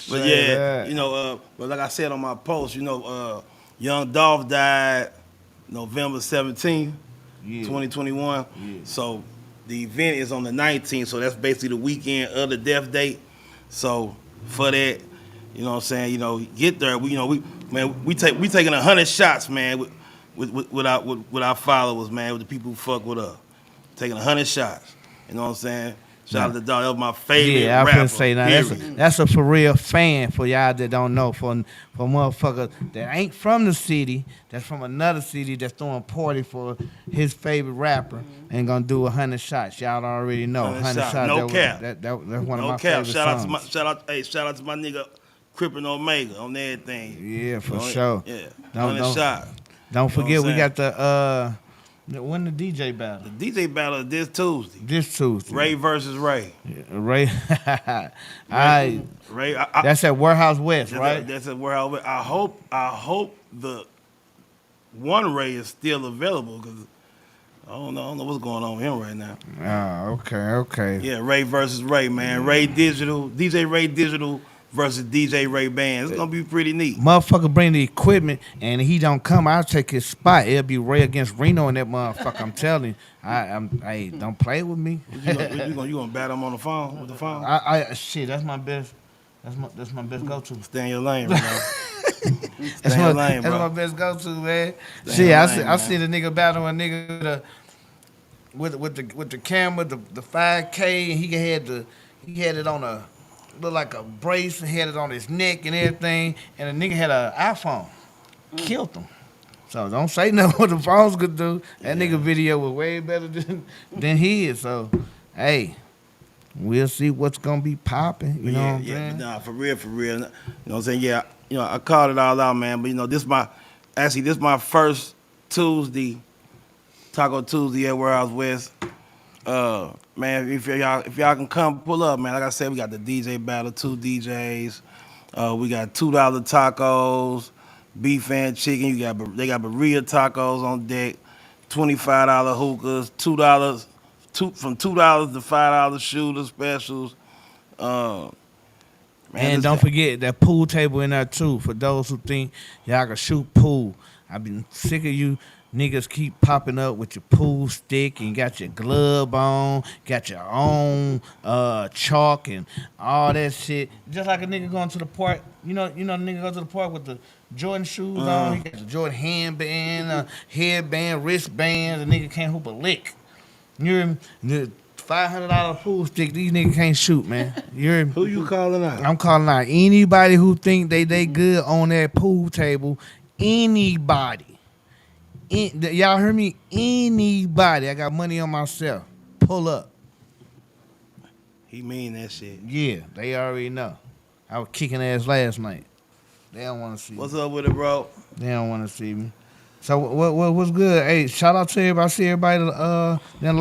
Say yeah, that. but like I said on my post, Young Dolph died November 17th, Yeah. 2021. Yeah. So the event is on the 19th, so that's basically the weekend of the death date. So for that, you know what I'm saying, get there. We taking 100 shots, man, with our followers, man, with the people who fuck with us. Taking 100 shots. You know what I'm saying? Shout out to Dog. That was my favorite Yeah, I rapper. finna say now period. that's a for real fan for y'all that don't know. For motherfuckers that ain't from the city, that's from another city that's throwing a party for his favorite rapper and gonna do 100 shots. Y'all already know 100 shots. shots. No cap. That's one of No my cap. favorite Shout out songs. shout out to my nigga Crip and Omega on everything. Yeah, for You know, sure. Yeah. Don't- 100 shots. Don't forget what we I'm got the when the DJ battle The DJ battle is this Tuesday. this Tuesday. Ray versus Ray. Ray. I Ray. that's at Warehouse West, That's right? That's where I hope the one Ray is still available because I don't know what's going on with him right now. Okay. Yeah, Ray versus Ray, man. Ray Digital, DJ Ray Digital versus DJ Ray Band. It's gonna be pretty neat. Motherfucker bring the equipment and he don't come, I'll take his spot. It'll be Ray against Reno in that motherfucker. I'm telling you. Hey, don't play with me. You gonna battle him on the phone with the phone? Shit, that's my best. That's my best go-to. Stay in your lane, bro. Stay That's in your lane, my bro. best go-to, man. Stay in Shit, your I lane, seen a nigga battle a nigga with the camera, the 5K, and he had it on a look like a brace and had it on his neck and everything, and the nigga had an iPhone. Killed him. So don't say nothing what the phones could do. That nigga video was way better than his. So, hey, we'll see what's gonna be popping. You know what I'm saying? But nah, for real. You know what I'm saying? Yeah, I called it all out, man. But this my first Tuesday, Taco Tuesday at Warehouse West. Man, if y'all can come pull up, man. Like I said, we got the DJ battle, 2 DJs. We got $2 tacos, beef and chicken. They got burrito tacos on deck, $25 hookahs, from $2 to $5 shooter specials. Man, And don't forget that pool table in there too. For those who think y'all can shoot pool, I've been sick of you niggas keep popping up with your pool stick and got your glove on, got your own chalk and all that shit. Just like a nigga going to the park. You know, the nigga go to the park with the Jordan shoes on. He got the Jordan handband, headband, wristband. The nigga can't hoop a lick. You hear me? The $500 pool stick, these niggas can't shoot, man. You hear me? who you calling out? I'm calling out anybody who think they good on that pool table. Anybody. Y'all heard me? Anybody. I got money on myself. Pull up. He mean that shit. Yeah, they already know. I was kicking ass last night. They don't want to see What's me. up with it, bro? They don't want to see me. So what's good? Hey, shout out to everybody. I see everybody then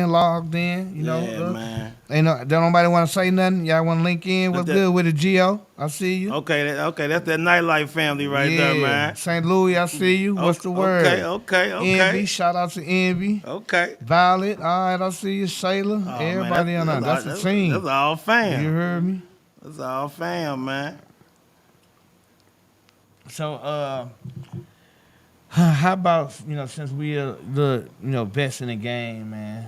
logged in. You know, Yeah, man. ain't no, don't nobody want to say nothing. Y'all want to link in? What's that- good with the Geo? I see you. Okay, that's that nightlife family right there, man. St. Louis, I see you. What's the word? Okay. Envy, shout out to Envy. Okay. Violet, all right, I see you. Shayla, Oh, everybody man, on that. That's a team. That's all You fam. heard me? That's all fam, man. So, how about since we are the vets in the game, man?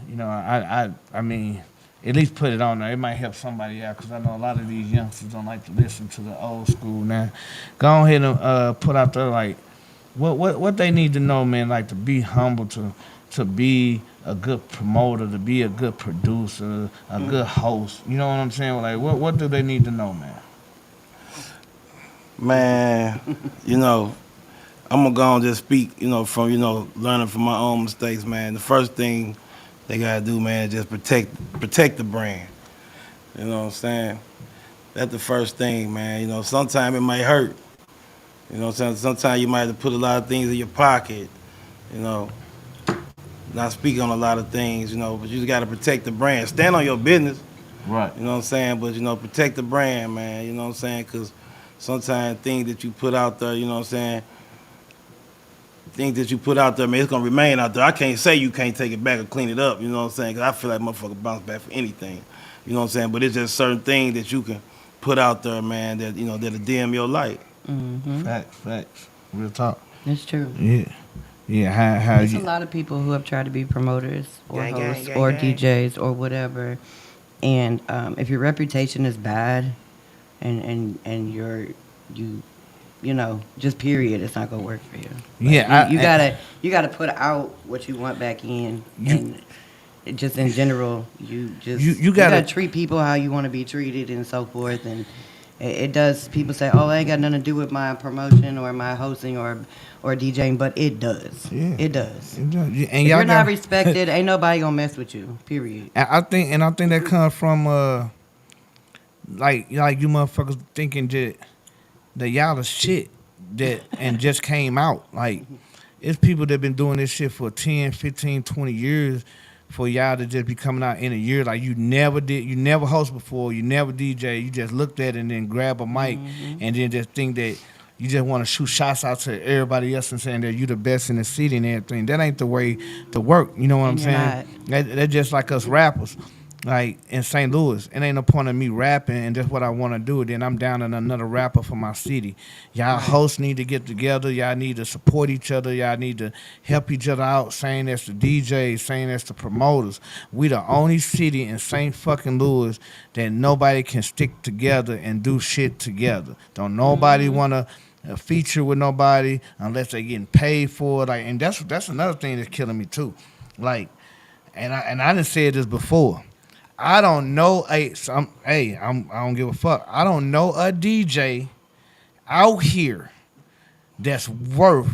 I mean, at least put it on there. It might help somebody out because I know a lot of these youngsters don't like to listen to the old school. Now, go ahead and put out there like what they need to know, man. Like to be humble, to be a good promoter, to be a good producer, a good host. You know what I'm saying? Like what do they need to know, man? Man, I'm gonna go and just speak, from, learning from my own mistakes, man. The first thing they gotta do, man, is just protect the brand. You know what I'm saying? That's the first thing, man. Sometimes it might hurt. Sometimes you might have to put a lot of things in your pocket, not speak on a lot of things, but you just gotta protect the brand. Stand on your business, Right. you know what I'm saying? But, protect the brand, man, you know what I'm saying? Because sometimes things that you put out there, you know what I'm saying? Things that you put out there, man, it's gonna remain out there. I can't say you can't take it back or clean it up, you know what I'm saying? Because I feel like motherfucker bounce back for anything, you know what I'm saying? But it's just certain things that you can put out there, man, that, that'll dim your light. Mm-hmm. Facts. Real talk. It's true. Yeah. How There's you? a lot of people who have tried to be promoters or Gang, gang, hosts gang, or gang. DJs or whatever, and if your reputation is bad, and just period, it's not gonna work for you. Yeah, you gotta put out what you want back in, and just in general, you gotta treat people how you want to be treated and so forth, and it does. People say, "Oh, it ain't got nothing to do with my promotion or my hosting or DJing," but it does. Yeah. It does. And If y'all you're not got- respected, ain't nobody gonna mess with you. Period. I think that comes from like you motherfuckers thinking that y'all is shit that and just came out. Like it's people that been doing this shit for 10, 15, 20 years for y'all to just be coming out in a year like you never host before, you never DJ, you just looked at it and then grab a mic and then just think that you just want to shoot shots out to everybody else and saying that you the best in the city and everything. That ain't the way to work. You know what I'm And you're saying? That's just like us rappers. Like in St. Louis, it ain't no point of me rapping and that's what I want to do. Then I'm down in another rapper for my city. Y'all hosts need to get together. Y'all need to support each other. Y'all need to help each other out. Same as the DJs, same as the promoters. We the only city in St. fucking Louis that nobody can stick together and do shit together. Don't nobody want to feature with nobody unless they getting paid for it. Like, and that's another thing that's killing me too. Like, and I done said this before. I don't know I don't give a fuck. I don't know a DJ out here that's worth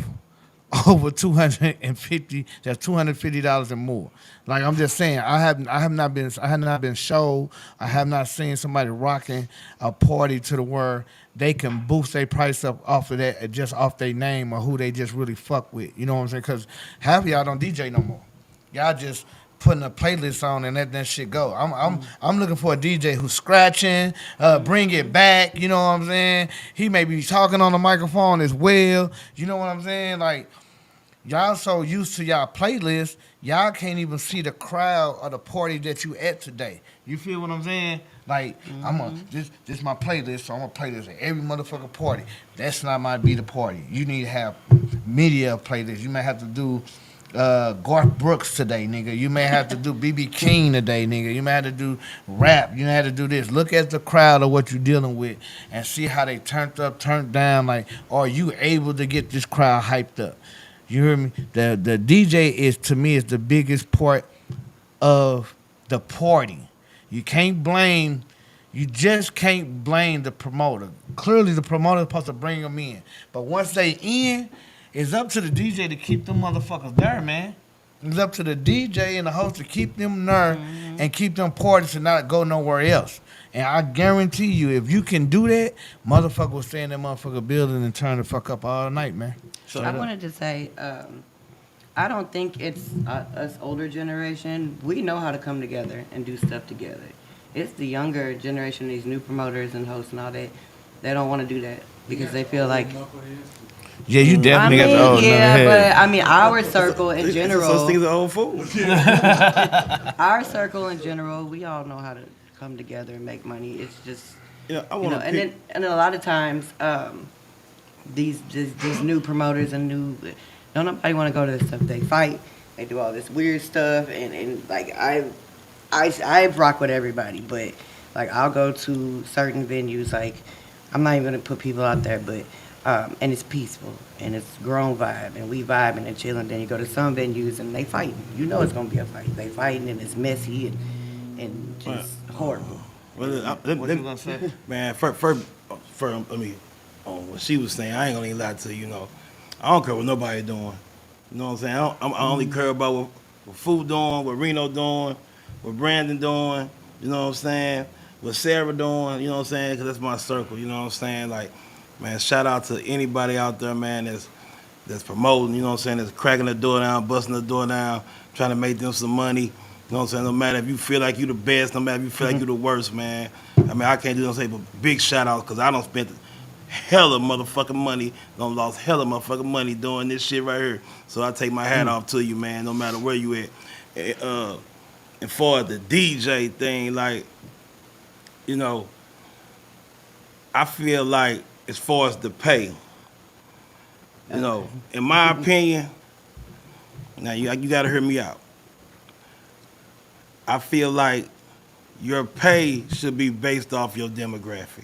over $250. That's $250 and more. Like I'm just saying, I have not been showed. I have not seen somebody rocking a party to the where they can boost their price up off of that, just off their name or who they just really fuck with. You know what I'm saying? Because half of y'all don't DJ no more. Y'all just putting a playlist on and let that shit go. I'm looking for a DJ who's scratching, bring it back. You know what I'm saying? He may be talking on the microphone as well. You know what I'm saying? Like y'all so used to y'all playlist, y'all can't even see the crowd or the party that you at today. You feel what I'm saying? Like this my playlist, so I'm gonna play this at every motherfucking party. That's not my be the party. You need to have media playlists. You may have to do Garth Brooks today, nigga. You may have to do BB King today, nigga. You may have to do rap. You may have to do this. Look at the crowd of what you're dealing with and see how they turned up, turned down. Like, are you able to get this crowd hyped up? You hear me? The DJ is, to me, is the biggest part of the party. You just can't blame the promoter. Clearly, the promoter is supposed to bring them in. But once they in, it's up to the DJ to keep them motherfuckers there, man. It's up to the DJ and the host to keep them there and keep them parties and not go nowhere else. And I guarantee you, if you can do that, motherfucker will stay in that motherfucker building and turn the fuck up all night, man. I wanted to say, I don't think it's us older generation. We know how to come together and do stuff together. It's the younger generation, these new promoters and hosts and all that. They don't want to do that because they feel like. Yeah, you definitely got the old yeah, but I mean, our circle in general. Those things are old fools. Our circle in general, we all know how to come together and make money. It's just, Yeah, I you want know, to. and a lot of times, these new promoters and don't nobody want to go to this stuff. They fight, they do all this weird stuff, and like I rock with everybody, but like I'll go to certain venues. Like I'm not even gonna put people out there, but and it's peaceful and it's grown vibe and we vibing and chilling. Then you go to some venues and they fighting. You know it's gonna be a fight. They fighting and it's messy and just horrible. Well, What you gonna say? man, I mean, on what she was saying, I ain't gonna even lie to you. You know, I don't care what nobody doing. You know what I'm saying? I only care about what Food doing, what Reno doing, what Brandon doing. You know what I'm saying? What Sarah doing. You know what I'm saying? Because that's my circle. You know what I'm saying? Like, man, shout out to anybody out there, man, that's promoting. You know what I'm saying? That's cracking the door down, busting the door down, trying to make them some money. You know what I'm saying? No matter if you feel like you the best, no matter if you feel like you the worst, man. I mean, I can't do nothing but big shout out because I done spent hella motherfucking money, done lost hella motherfucking money doing this shit right here. So I take my hat off to you, man, no matter where you at. And for the DJ thing, like, you know, I feel like as far as the pay, you know, in my opinion, now you got to hear me out. I feel like your pay should be based off your demographic.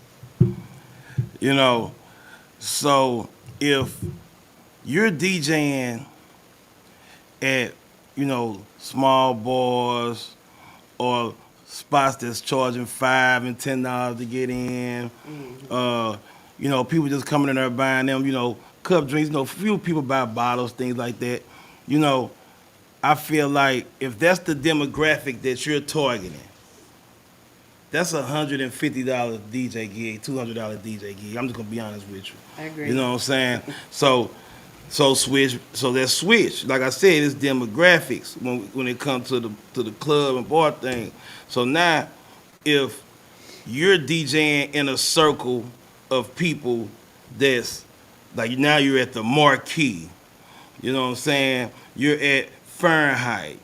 You know, so if you're DJing at, you know, small bars or spots that's charging $5 and $10 to get in, you know, people just coming in there buying them, you know, cup drinks, you know, few people buy bottles, things like that. You know, I feel like if that's the demographic that you're targeting, that's a $150 DJ gig, $200 DJ gig. I'm just gonna be honest with you. I agree. You know what I'm saying? So let's switch. Like I said, it's demographics when it comes to the club and bar thing. So now, if you're DJing in a circle of people that's like now you're at the Marquee, you know what I'm saying? You're at Fahrenheit,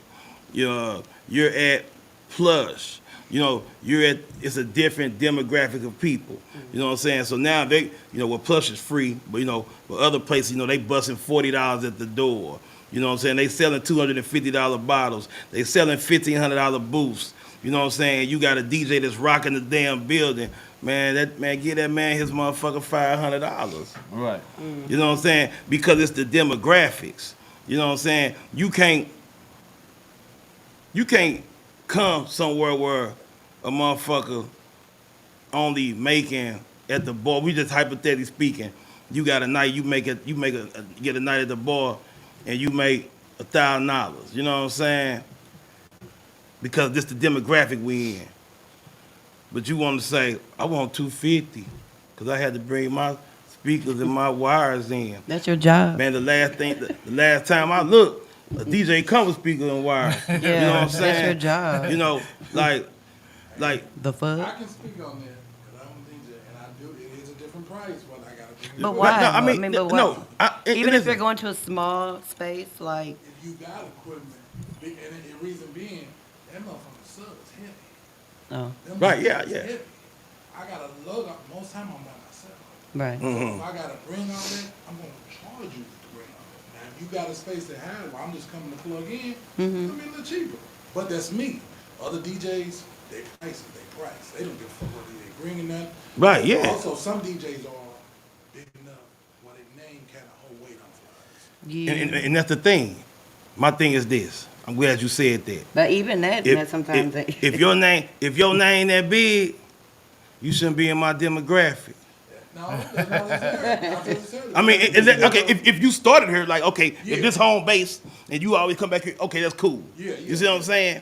you're at Plush. You know, it's a different demographic of people. You know what I'm saying? So now they, you know, well, Plush is free, but you know, but other places, you know, they busting $40 at the door. You know what I'm saying? They selling $250 bottles. They selling $1,500 booths. You know what I'm saying? You got a DJ that's rocking the damn building. Man, give that man his motherfucker $500. Right. You know what I'm saying? Because it's the demographics. You know what I'm saying? You can't come somewhere where a motherfucker only making at the bar. We just hypothetically speaking. You got a night, get a night at the bar, and you make $1,000. You know what I'm saying? Because this the demographic we in. But you want to say, I want $250, because I had to bring my speakers and my wires in. That's your job. Man, the last time I looked, a DJ come with speaker and wire. Yeah, you know what I'm saying? that's your job. You know, like The fuck? I can speak on that, but I'm a DJ, and I do. It is a different price, but I gotta bring it But up. why? No, I mean, but no. what? Even if listen, you're going to a small space, like If you got equipment, and the reason being, that motherfucker sub is heavy. oh, Them Right, motherfuckers yeah, is yeah. heavy. I gotta load up. Most time I'm by myself. right. Mm-hmm. If I gotta bring all that, I'm gonna charge you to bring all that. Now, if you got a space that has, well, I'm just coming to plug in. Mm-hmm. It'll be a little cheaper. But that's me. Other DJs, they price. They don't give a fuck whether they bringing that. Right, yeah. Also, some DJs are big enough where their name kind of hold weight on flyers. Yeah. and that's the thing. My thing is this. I'm glad you said that. But even that, man, sometimes if your name that big, you shouldn't be in my demographic. No, that's not necessarily. I mean, is that, okay, if you started here, like, okay, Yeah. if this home base and you always come back here, okay, that's cool. Yeah, yeah, You see what I'm saying?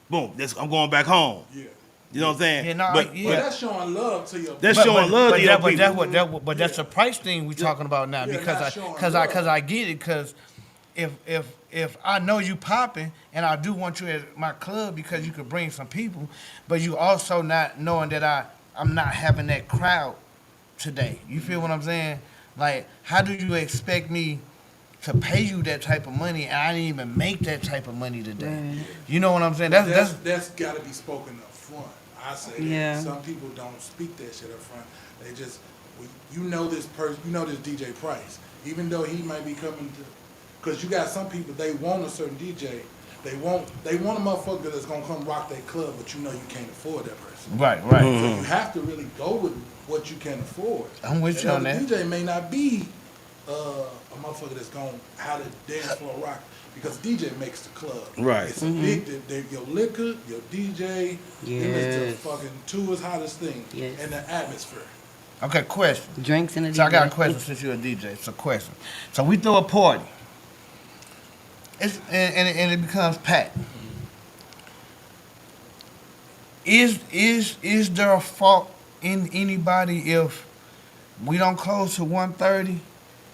Boom, I'm going back home. Yeah. You know what I'm saying? Yeah, no, but, yeah. But that's showing love to your That's showing love to your people. But that's the price thing we're talking about now. Yeah, Because not showing I get it. Because if I know you popping and I do want you at my club because you could bring some people, but you also not knowing that I'm not having that crowd today. You feel what I'm saying? Like, how do you expect me to pay you that type of money and I didn't even make that type of money today? Right. You know what I'm saying? That's got to be spoken up front. I say that. Yeah. Some people don't speak that shit up front. They just, you know this person, you know this DJ Price, even though he might be coming to, because you got some people, they want a certain DJ. They want a motherfucker that's gonna come rock their club, but you know you can't afford that person. Right. So you have to really go with what you can afford. I'm with you on that. DJ may not be a motherfucker that's gonna have the dance floor rock, because DJ makes the club. Right. It's a big, your liquor, your DJ, them is the Yes. fucking two is hottest thing, Yes. and the atmosphere. Okay, question. Drinks in a So I got a DJ. question since you're a DJ. It's a question. So we throw a party. And it becomes packed. Is there a fault in anybody if we don't close to 1:30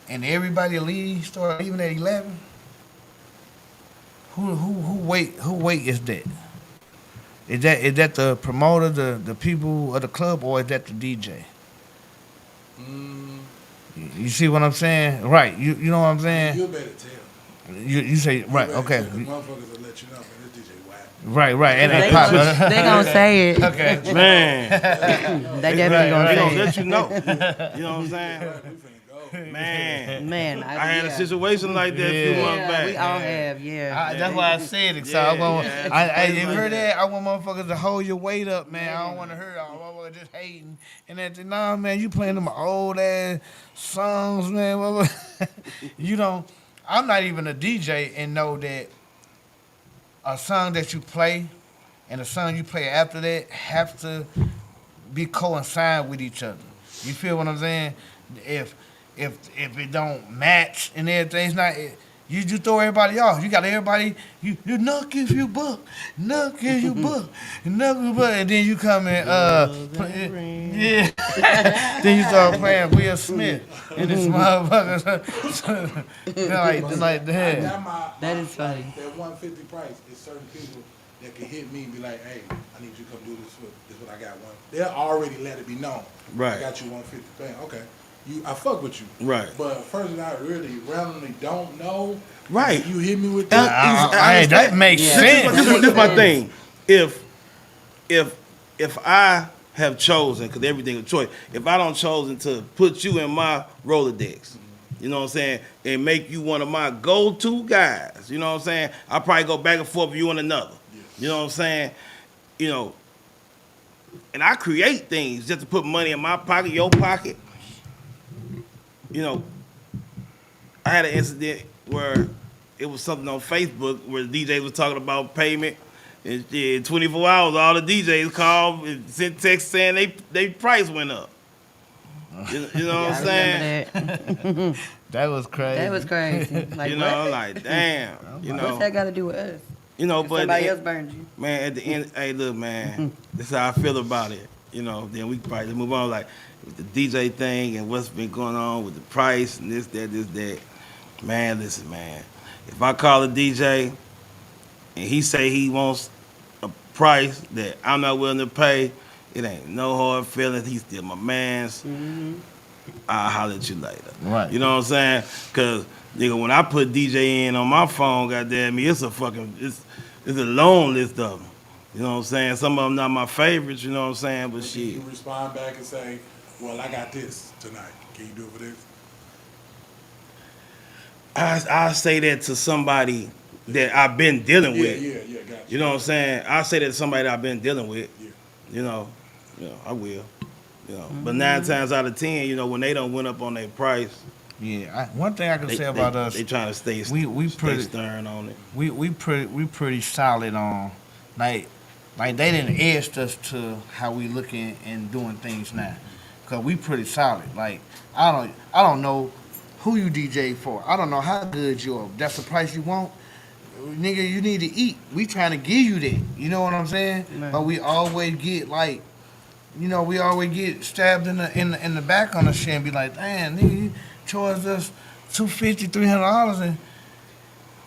and everybody start leaving at 11? Who wait is that? Is that the promoter, the people of the club, or is that the DJ? You see what I'm saying? Right. You know what I'm saying? You better tell. You say right. Okay. The motherfuckers will let you know, man, this DJ whack. Right. And They they pop. gonna say it. Okay. Man, They definitely gonna they say gonna it. let you know. You know what I'm saying? We finna go. Man, Man, I had a yeah. situation like that a few months Yeah, back. we all have, yeah. That's why I said it. So Yeah, I'm going. yeah, You like heard that. that? I want motherfuckers to hold your weight up, man. I don't want to hear all motherfuckers just hating. And then, nah, man, you playing them old ass songs, man. You don't. I'm not even a DJ and know that a song that you play and a song you play after that have to be coincide with each other. You feel what I'm saying? If it don't match and everything, it's not. You throw everybody off. You got everybody. You knock if you buck, knock if you buck, knock if you buck, and then you come and yeah. Then you start playing Will Smith and this motherfucker. like that. That is funny. That 150 price is certain people that can hit me and be like, hey, I need you to come do this. This is what I got. They'll already let it be known. Right. I got you 150. Bam. Okay. I fuck with you. Right. But first, I really randomly don't know. Right. You hit me with that. That makes Yeah. sense. This is my thing. If I have chosen, because everything is choice, if I don't chosen to put you in my Rolodex, you know what I'm saying, and make you one of my go-to guys, you know what I'm saying, I'll probably go back and forth with you and another. You know what I'm saying? You know, and I create things just to put money in my pocket, your pocket. You know, I had an incident where it was something on Facebook where the DJ was talking about payment. And in 24 hours, all the DJs called and sent texts saying they price went up. You know what I I'm saying? remember that. That was crazy. That was crazy. Like, You know, what? like damn. You What's know, that got to do with us? you know, If but somebody else burned you. man, at the end, hey, look, man, this is how I feel about it. You know, then we probably just move on like with the DJ thing and what's been going on with the price and this, that. Man, listen, man. If I call a DJ and he say he wants a price that I'm not willing to pay, it ain't no hard feelings. He's still my man's. I'll holler at you later. Right. You know what I'm saying? Because, nigga, when I put DJ in on my phone, goddamn me, it's a long list of them. You know what I'm saying? Some of them not my favorites, you know what I'm saying? But shit. You respond back and say, well, I got this tonight. Can you do it for this? I say that to somebody that I've been dealing with. Yeah, got you. You know what I'm saying? I say that to somebody that I've been dealing with. Yeah. You know, I will. You know, but 9 times out of 10, you know, when they don't went up on their price, Yeah. One thing I can say about us, they trying to stay we pretty stern on it. we pretty solid on like they didn't edge us to how we looking and doing things now. cause we pretty solid. Like I don't know who you DJ for. I don't know how good you are. That's the price you want. Nigga, you need to eat. We trying to give you that. You know what I'm saying? Right. But we always get like, we always get stabbed in the back on the shit and be like, damn, nigga, you charged us $250, $300 and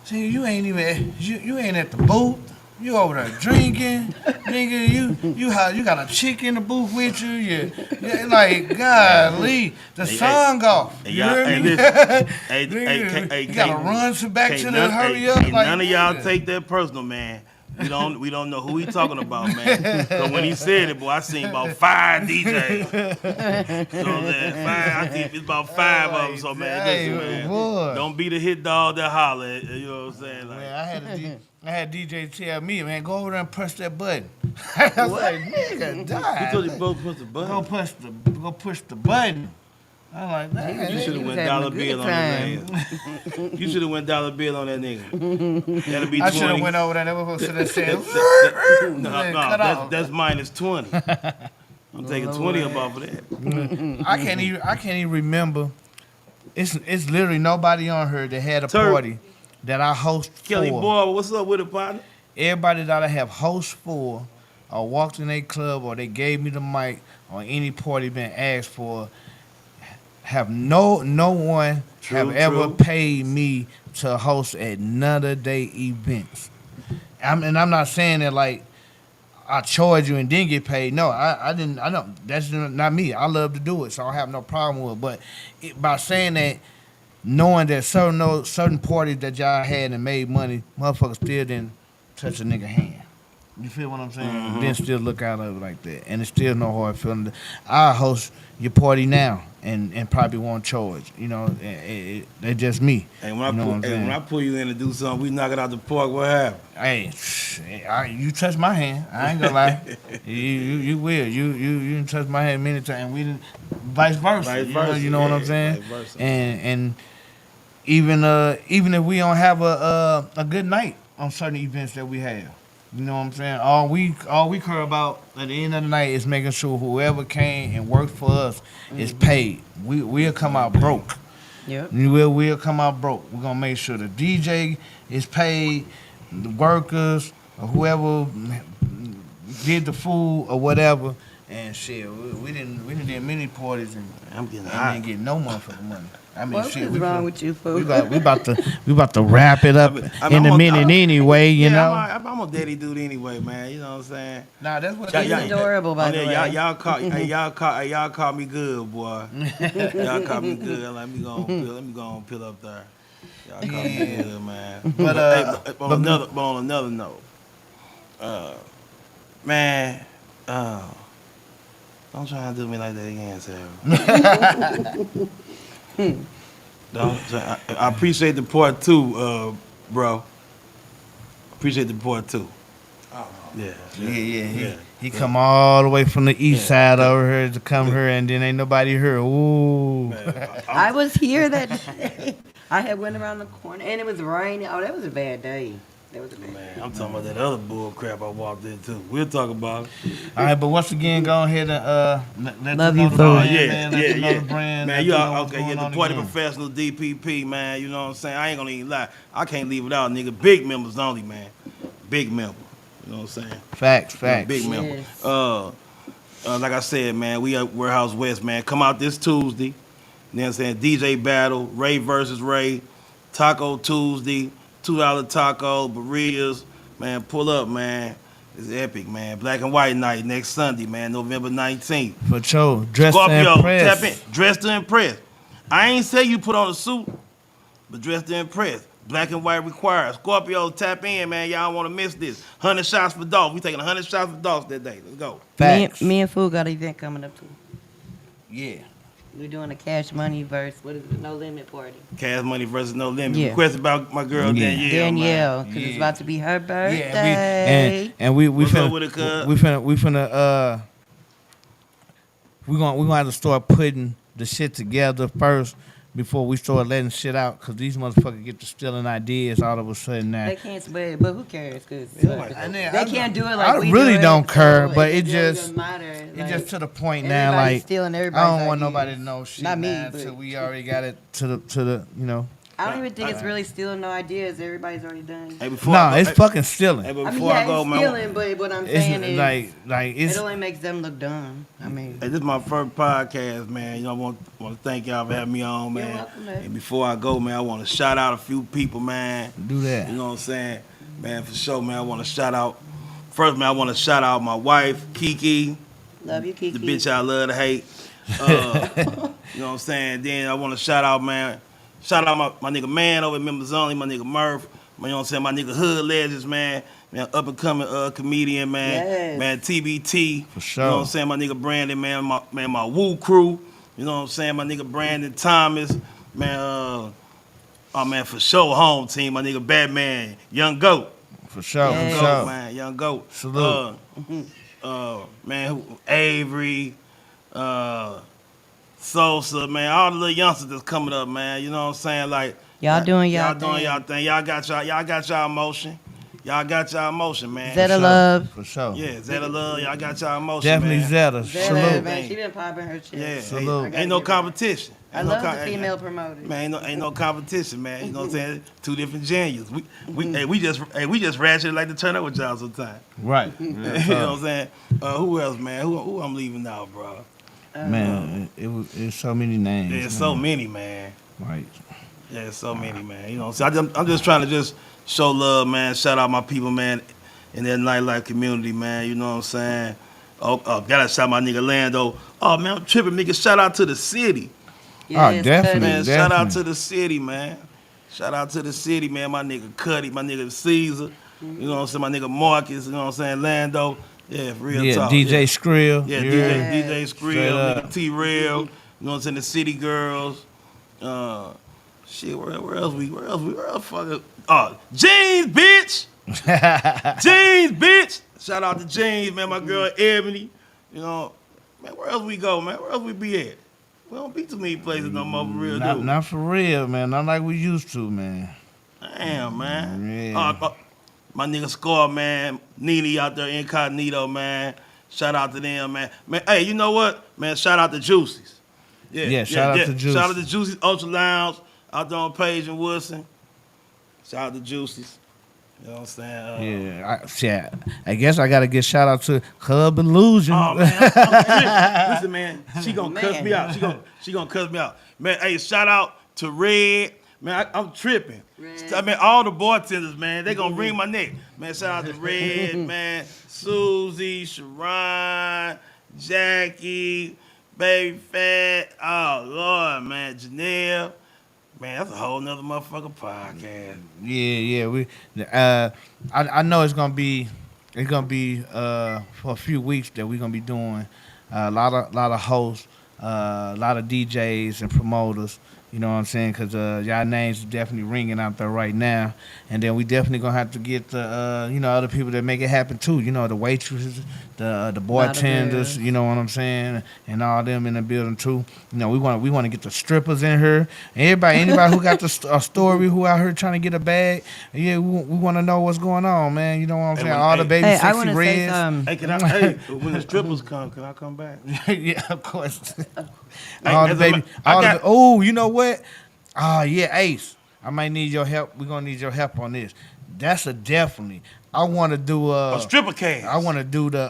see you ain't even you ain't at the booth. You over there drinking, nigga. You got a chick in the booth with you. Yeah, like golly, the song off. You hear me? Nigga, you gotta run some back to the hurry up. Like, None of y'all nigga. take that personal, man. We don't know who he talking about, man. But when he said it, boy, I seen about 5 DJs. You know what I'm saying? I think it's about 5 of them. So man, listen, man, boy. don't be the hit dog that holler. You know what I'm saying? Like, Man, I had DJ tell me, man, go over there and press that button. I was like, nigga, die. he told you both push the button. Go push the button. I'm like, man, You should have was went having dollar a bill good on that nigga. You should have went dollar bill on that nigga. That'll be 20. I should have went over there. That was supposed to have said, No, that's minus 20. I'm taking 20 up off of that. I can't even remember. It's literally nobody on her that had a Turk. party that I host Kelly for. Boy, what's up with it, partner? Everybody that I have host for, or walked in a club, or they gave me the mic, or any party been asked for, have no one have ever True. paid me to host at none of their events. And I'm not saying that like I charge you and didn't get paid. No, I didn't. I don't. That's not me. I love to do it, so I have no problem with it. But by saying that, knowing that certain parties that y'all had and made money, motherfuckers still didn't touch a nigga hand. You feel what I'm saying? Then still look out of it like that, and it's still no hard feeling. I host your party now, and probably won't charge. It's just me. Hey, You know what I'm saying? when I pull you in to do something, we knock it out the park. What happened? Hey, you touch my hand. I ain't gonna lie. You will. You didn't touch my hand many times. We didn't. Vice versa. Vice versa, You know what I'm yeah, saying? vice versa. And even if we don't have a good night on certain events that we have, you know what I'm saying? All we care about at the end of the night is making sure whoever came and worked for us is paid. We'll come out broke. Yep. We'll come out broke. We're gonna make sure the DJ is paid, the workers, or whoever did the food or whatever. And shit, we didn't do many parties and I'm getting hot. didn't get no motherfucking money. I mean, What shit. is wrong with you, fool? We about to wrap it up I mean, in I'm a a- minute anyway. You know. I'm a daddy dude anyway, man. You know what I'm saying? Nah, that's what. He's adorable, by the way. Y'all caught me good, boy. Y'all caught me good. Let me go and peel up there. Y'all caught me good, man. But, Hey, on another note, man, don't try to do me like that again, Sarah. I appreciate the part 2, bro. Appreciate the part 2. Yeah. Yeah. He come all the way from the east side over here to come here, and then ain't nobody here. Ooh. I was here that day. I had went around the corner, and it was raining. Oh, that was a bad day. That was a bad day. Man, I'm talking about that other bull crap I walked into. We'll talk about it. All right, but once again, go ahead and let Love them you, know the fool. brand, Yeah, man. Let them know the brand. Man, let you them are know what's okay. going Yeah, on the party again. professional DPP, man. You know what I'm saying? I ain't gonna even lie. I can't leave it out, nigga. Big members only, man. Big member. You know what I'm saying? Facts. Big member. Yes. Like I said, man, we at Warehouse West, man. Come out this Tuesday. You know what I'm saying? DJ battle, Ray versus Ray, Taco Tuesday, $2 taco, burritos. Man, pull up, man. It's epic, man. Black and White Night next Sunday, man, November 19th. For sure. Dressed to Scorpio, impress. tap in. Dressed to impress. I ain't say you put on a suit, but dressed to impress. Black and white required. Scorpio, tap in, man. Y'all want to miss this. 100 shots for dogs. We taking 100 shots for dogs that day. Let's go. Facts. Me and Fool got an event coming up too. Yeah. We're doing a Cash Money verse. What is it? No Limit party. Cash Money versus No Limit. Yeah. Request about my girl Yeah. Danielle. Danielle, because Yeah. it's about to be her birthday. Yeah, and we What's finna, up with it, cuz? we finna we gonna have to start putting the shit together first before we start letting shit out, because these motherfuckers get to stealing ideas all of a sudden now. They can't spread, but who cares? Cause And then they can't do it like I we really do it, don't care, so but it really just doesn't matter. it's just to the point now. everybody's Like stealing I everybody's don't want ideas. nobody to know shit Not me, now but- till we already got it to the you know. I don't even think it's really stealing no ideas. Everybody's already done. Hey, before No, I go, it's hey, fucking stealing. hey, but I mean, before yeah, I go, it's man. stealing, but what I'm saying It's is, like it it's only makes them look dumb. I mean, Hey, this is my first podcast, man. You know, I want to thank y'all for having me on, man. You're welcome, man. And before I go, man, I want to shout out a few people, man. do that. You know what I'm saying? Man, for sure, man, I want to shout out. First, man, I want to shout out my wife, Kiki, love you, Kiki. the bitch I love to hate. You know what I'm saying? Then I want to shout out, man. Shout out my nigga Man over at Members Only, my nigga Murph. You know what I'm saying? My nigga Hood Legends, man. Man, up and coming comedian, man. Yes. Man, TBT. For sure. You know what I'm saying? My nigga Brandon, man. My Woo crew. You know what I'm saying? My nigga Brandon Thomas. Man, oh man, for sure, home team. My nigga Batman, Young Goat. For sure, Yeah. for Goat, sure. man, Young Goat. Salute. Man, Avery, Sosa, man, all the little youngsters that's coming up, man. You know what I'm saying? Like Y'all doing y'all y'all doing thing. y'all thing. Y'all got y'all motion. Y'all got y'all motion, man. Zeta sure. love. For sure. Yeah, Zeta Love, y'all got y'all motion, Definitely man. Zeta. Zeta, Salute. man, she been popping her shit. Yeah, Salute. ain't no competition. I Ain't no love co- the female promoters. Man, ain't no competition, man. You know what I'm saying? Two different genders. We just ratchet like to turn up with y'all sometimes. Right. You know what I'm saying? Who else, man? Who I'm leaving out, bro? Man, it's so many names. There's so many, man. Right. Yeah, there's so many, man. You know, so I'm just trying to just show love, man. Shout out my people, man, in that nightlife community, man. You know what I'm saying? Oh, gotta shout my nigga Lando. Oh man, I'm tripping, nigga. Shout out to the city, Yes, definitely. man. Shout out Definitely. to the city, man. Shout out to the city, man. My nigga Cuddy, my nigga Caesar. You know what I'm saying? My nigga Marcus. You know what I'm saying? Lando. Yeah, real Yeah, talk. DJ Skrill. Yeah, you DJ, heard? DJ Straight Skrill, up. nigga T-Rail, you know what I'm saying, the City Girls. Shit, where else fucking, Jeans, bitch! Jeans, bitch! Shout out to Jeans, man, my girl Ebony. You know, man, where else we go, man? Where else we be at? We don't be too many places no more, for real, dude. Not for real, man. Not like we used to, man. Damn, man. Yeah. My nigga Scar, man. Nene out there, incognito, man. Shout out to them, man. Man, hey, you know what? Man, shout out to Juicy's. Yeah, shout out to Juicy. Shout out to Juicy's Ultra Lounge out there on Page and Woodson. Shout out to Juicy's. You know what I'm saying? Yeah, I guess I gotta give shout out to Club Illusion. Oh man, I'm tripping. Listen, man, she gonna cuss me out. She gonna cuss me out. Man, hey, shout out to Red. Man, I'm tripping. Red. I mean, all the bartenders, man, they gonna wring my neck. Man, shout out to Red, man, Susie, Sharon, Jackie, Baby Fat. Oh Lord, man, Janelle. Man, that's a whole nother motherfucking podcast. Yeah. We, I know it's gonna be for a few weeks that we're gonna be doing a lot of hosts, a lot of DJs and promoters. You know what I'm saying? Because y'all names is definitely ringing out there right now. And then we definitely going to have to get the, other people that make it happen too. You know, the waitresses, the bartenders, you know what I'm saying? And all them in the building too. You know, we want to get the strippers in here. Anybody who got a story who out here trying to get a bag, yeah, we want to know what's going on, man. You know what I'm saying? All the baby Hey, I sexy want to say reds. something. Hey, when the strippers come, can I come back? Yeah, of course. Hey, all the as a baby. ma- I All got- the, oh, you know what? Oh yeah, Ace. I might need your help. We're gonna need your help on this. That's a definitely. I want to do A stripper cast. I want to do the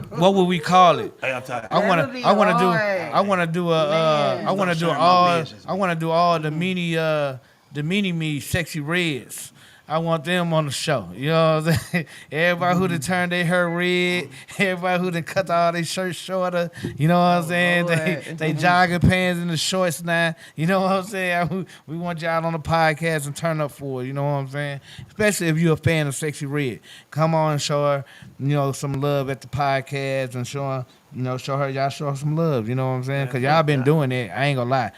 what would we call it? Hey, I'm tired. I want That would to. be I want to do. hard. I want to do a. Man. I want to Stop do sharing my all. business, I want to do all the mini me sexy reds. I want them on the show. You know what I'm saying? Everybody who done turned their hair red, everybody who done cut all their shirts shorter. You know what I'm saying? Lord. They jogging pants and the shorts now. You know what I'm saying? We want y'all on the podcast and turn up for it. You know what I'm saying? Especially if you're a fan of Sexy Red. Come on and show her, some love at the podcast and show her, y'all show her some love. You know what I'm saying? Because y'all been doing it. I ain't gonna lie.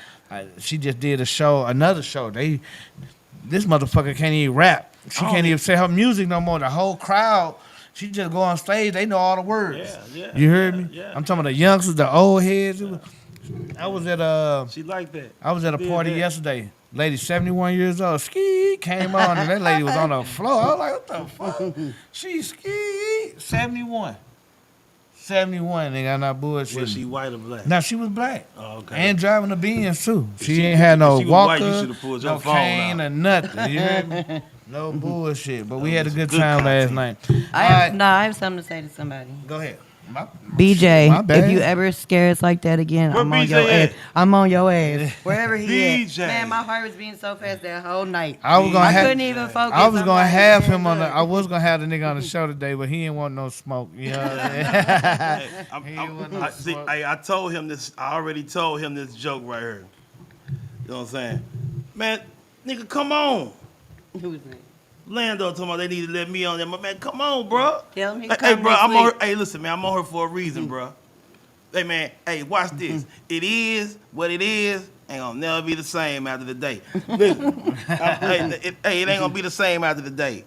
She just did another show. This motherfucker can't even rap. She can't even say her music no more. The whole crowd, she just go on stage. They know all the words. Yeah. You heard me? Yeah. I'm talking about the youngsters, the old heads. I was at a She like that. I was at a Did party that. yesterday. Lady, 71 years old, ski came on, and that lady was on the floor. I was like, what the fuck? She ski 71. 71, nigga, I'm not bullshit. Was she white or black? Now, she was black. Oh, okay. And driving a Benz, too. She she- ain't had no if she was white, you walker, should've pulled your no phone cane, out. or nothing. You heard me? No bullshit. But we had a good Good time last content. night. I All have, right, no, I have something to say to somebody. go ahead. My BJ, bad. if you ever scare us like that again, Where I'm on BJ your at? ass. I'm on your ass. Wherever he BJ. at. Man, my heart was beating so fast that whole night. I was gonna I have. couldn't even focus. I was I'm gonna like, have man, him on the. look. I was gonna have the nigga on the show today, but he didn't want no smoke. You know what I'm saying? I told him this. I already told him this joke right here. You know what I'm saying? Man, nigga, come on. Who was that? Lando told me they need to let me on there. My man, come on, bro. Tell him he Hey, come bro, next I'm on week. her. Hey, listen, man, I'm on her for a reason, bro. Hey, man, hey, watch this. It is what it is. Ain't gonna never be the same after the day. Listen, it ain't gonna be the same after the day.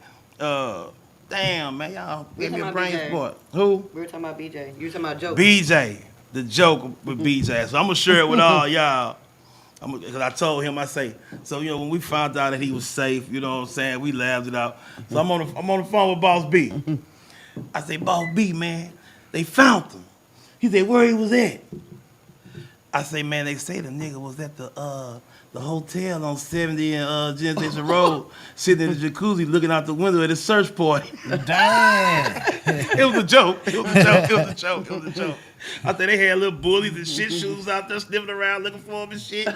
Damn, man, y'all give me a talking brain about BJ? sport. Who? We were talking about BJ. You were talking about Joe. BJ, the joke with BJ. So I'm gonna share it with all y'all. Because I told him, I say, so, you know, when we found out that he was safe, you know what I'm saying, we laughed it out. So I'm on the phone with Boss B. I say, Boss B, man, they found him. He said, where he was at? I say, man, they say the nigga was at the hotel on 70 and Genestation Road, sitting in the jacuzzi looking out the window at his search party. Damn. It was a joke. It was a joke. It was a joke. It was a joke. I think they had little bullies and shit shoes out there sniffing around looking for him and shit.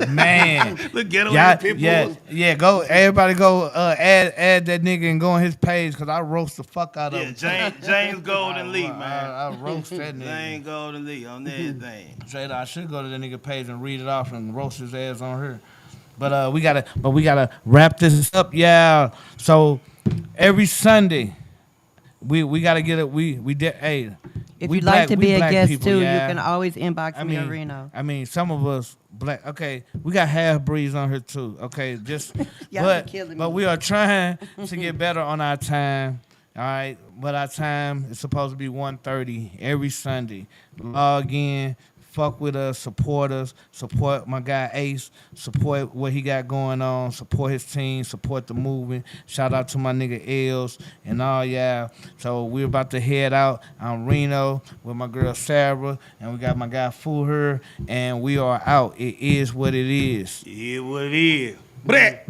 Man. Look, ghetto Yeah, ass pit yeah, bulls. yeah. Go, everybody, go add that nigga and go on his page because I roast the fuck out of Yeah, him. James Golden Lee, man. I roast that nigga. James Golden Lee on everything. Straight up, I should go to that nigga page and read it off and roast his ass on her. But we gotta wrap this up, yeah. So every Sunday, we gotta get it. Hey. If we you'd black- like to we be a black guest people, too, yeah. you can always inbox me or Reno. I mean, some of us black. Okay, we got half breeds on here too. Okay, just Y'all be killing but me. we are trying to get better on our time. All right, but our time is supposed to be 1:30 every Sunday. Log in, fuck with us, support my guy Ace, support what he got going on, support his team, support the movement. Shout out to my nigga Els and all y'all. So we're about to head out. I'm Reno with my girl Sarah, and we got my guy Fuher, and we are out. It is what it is. Yeah, what it is. Black.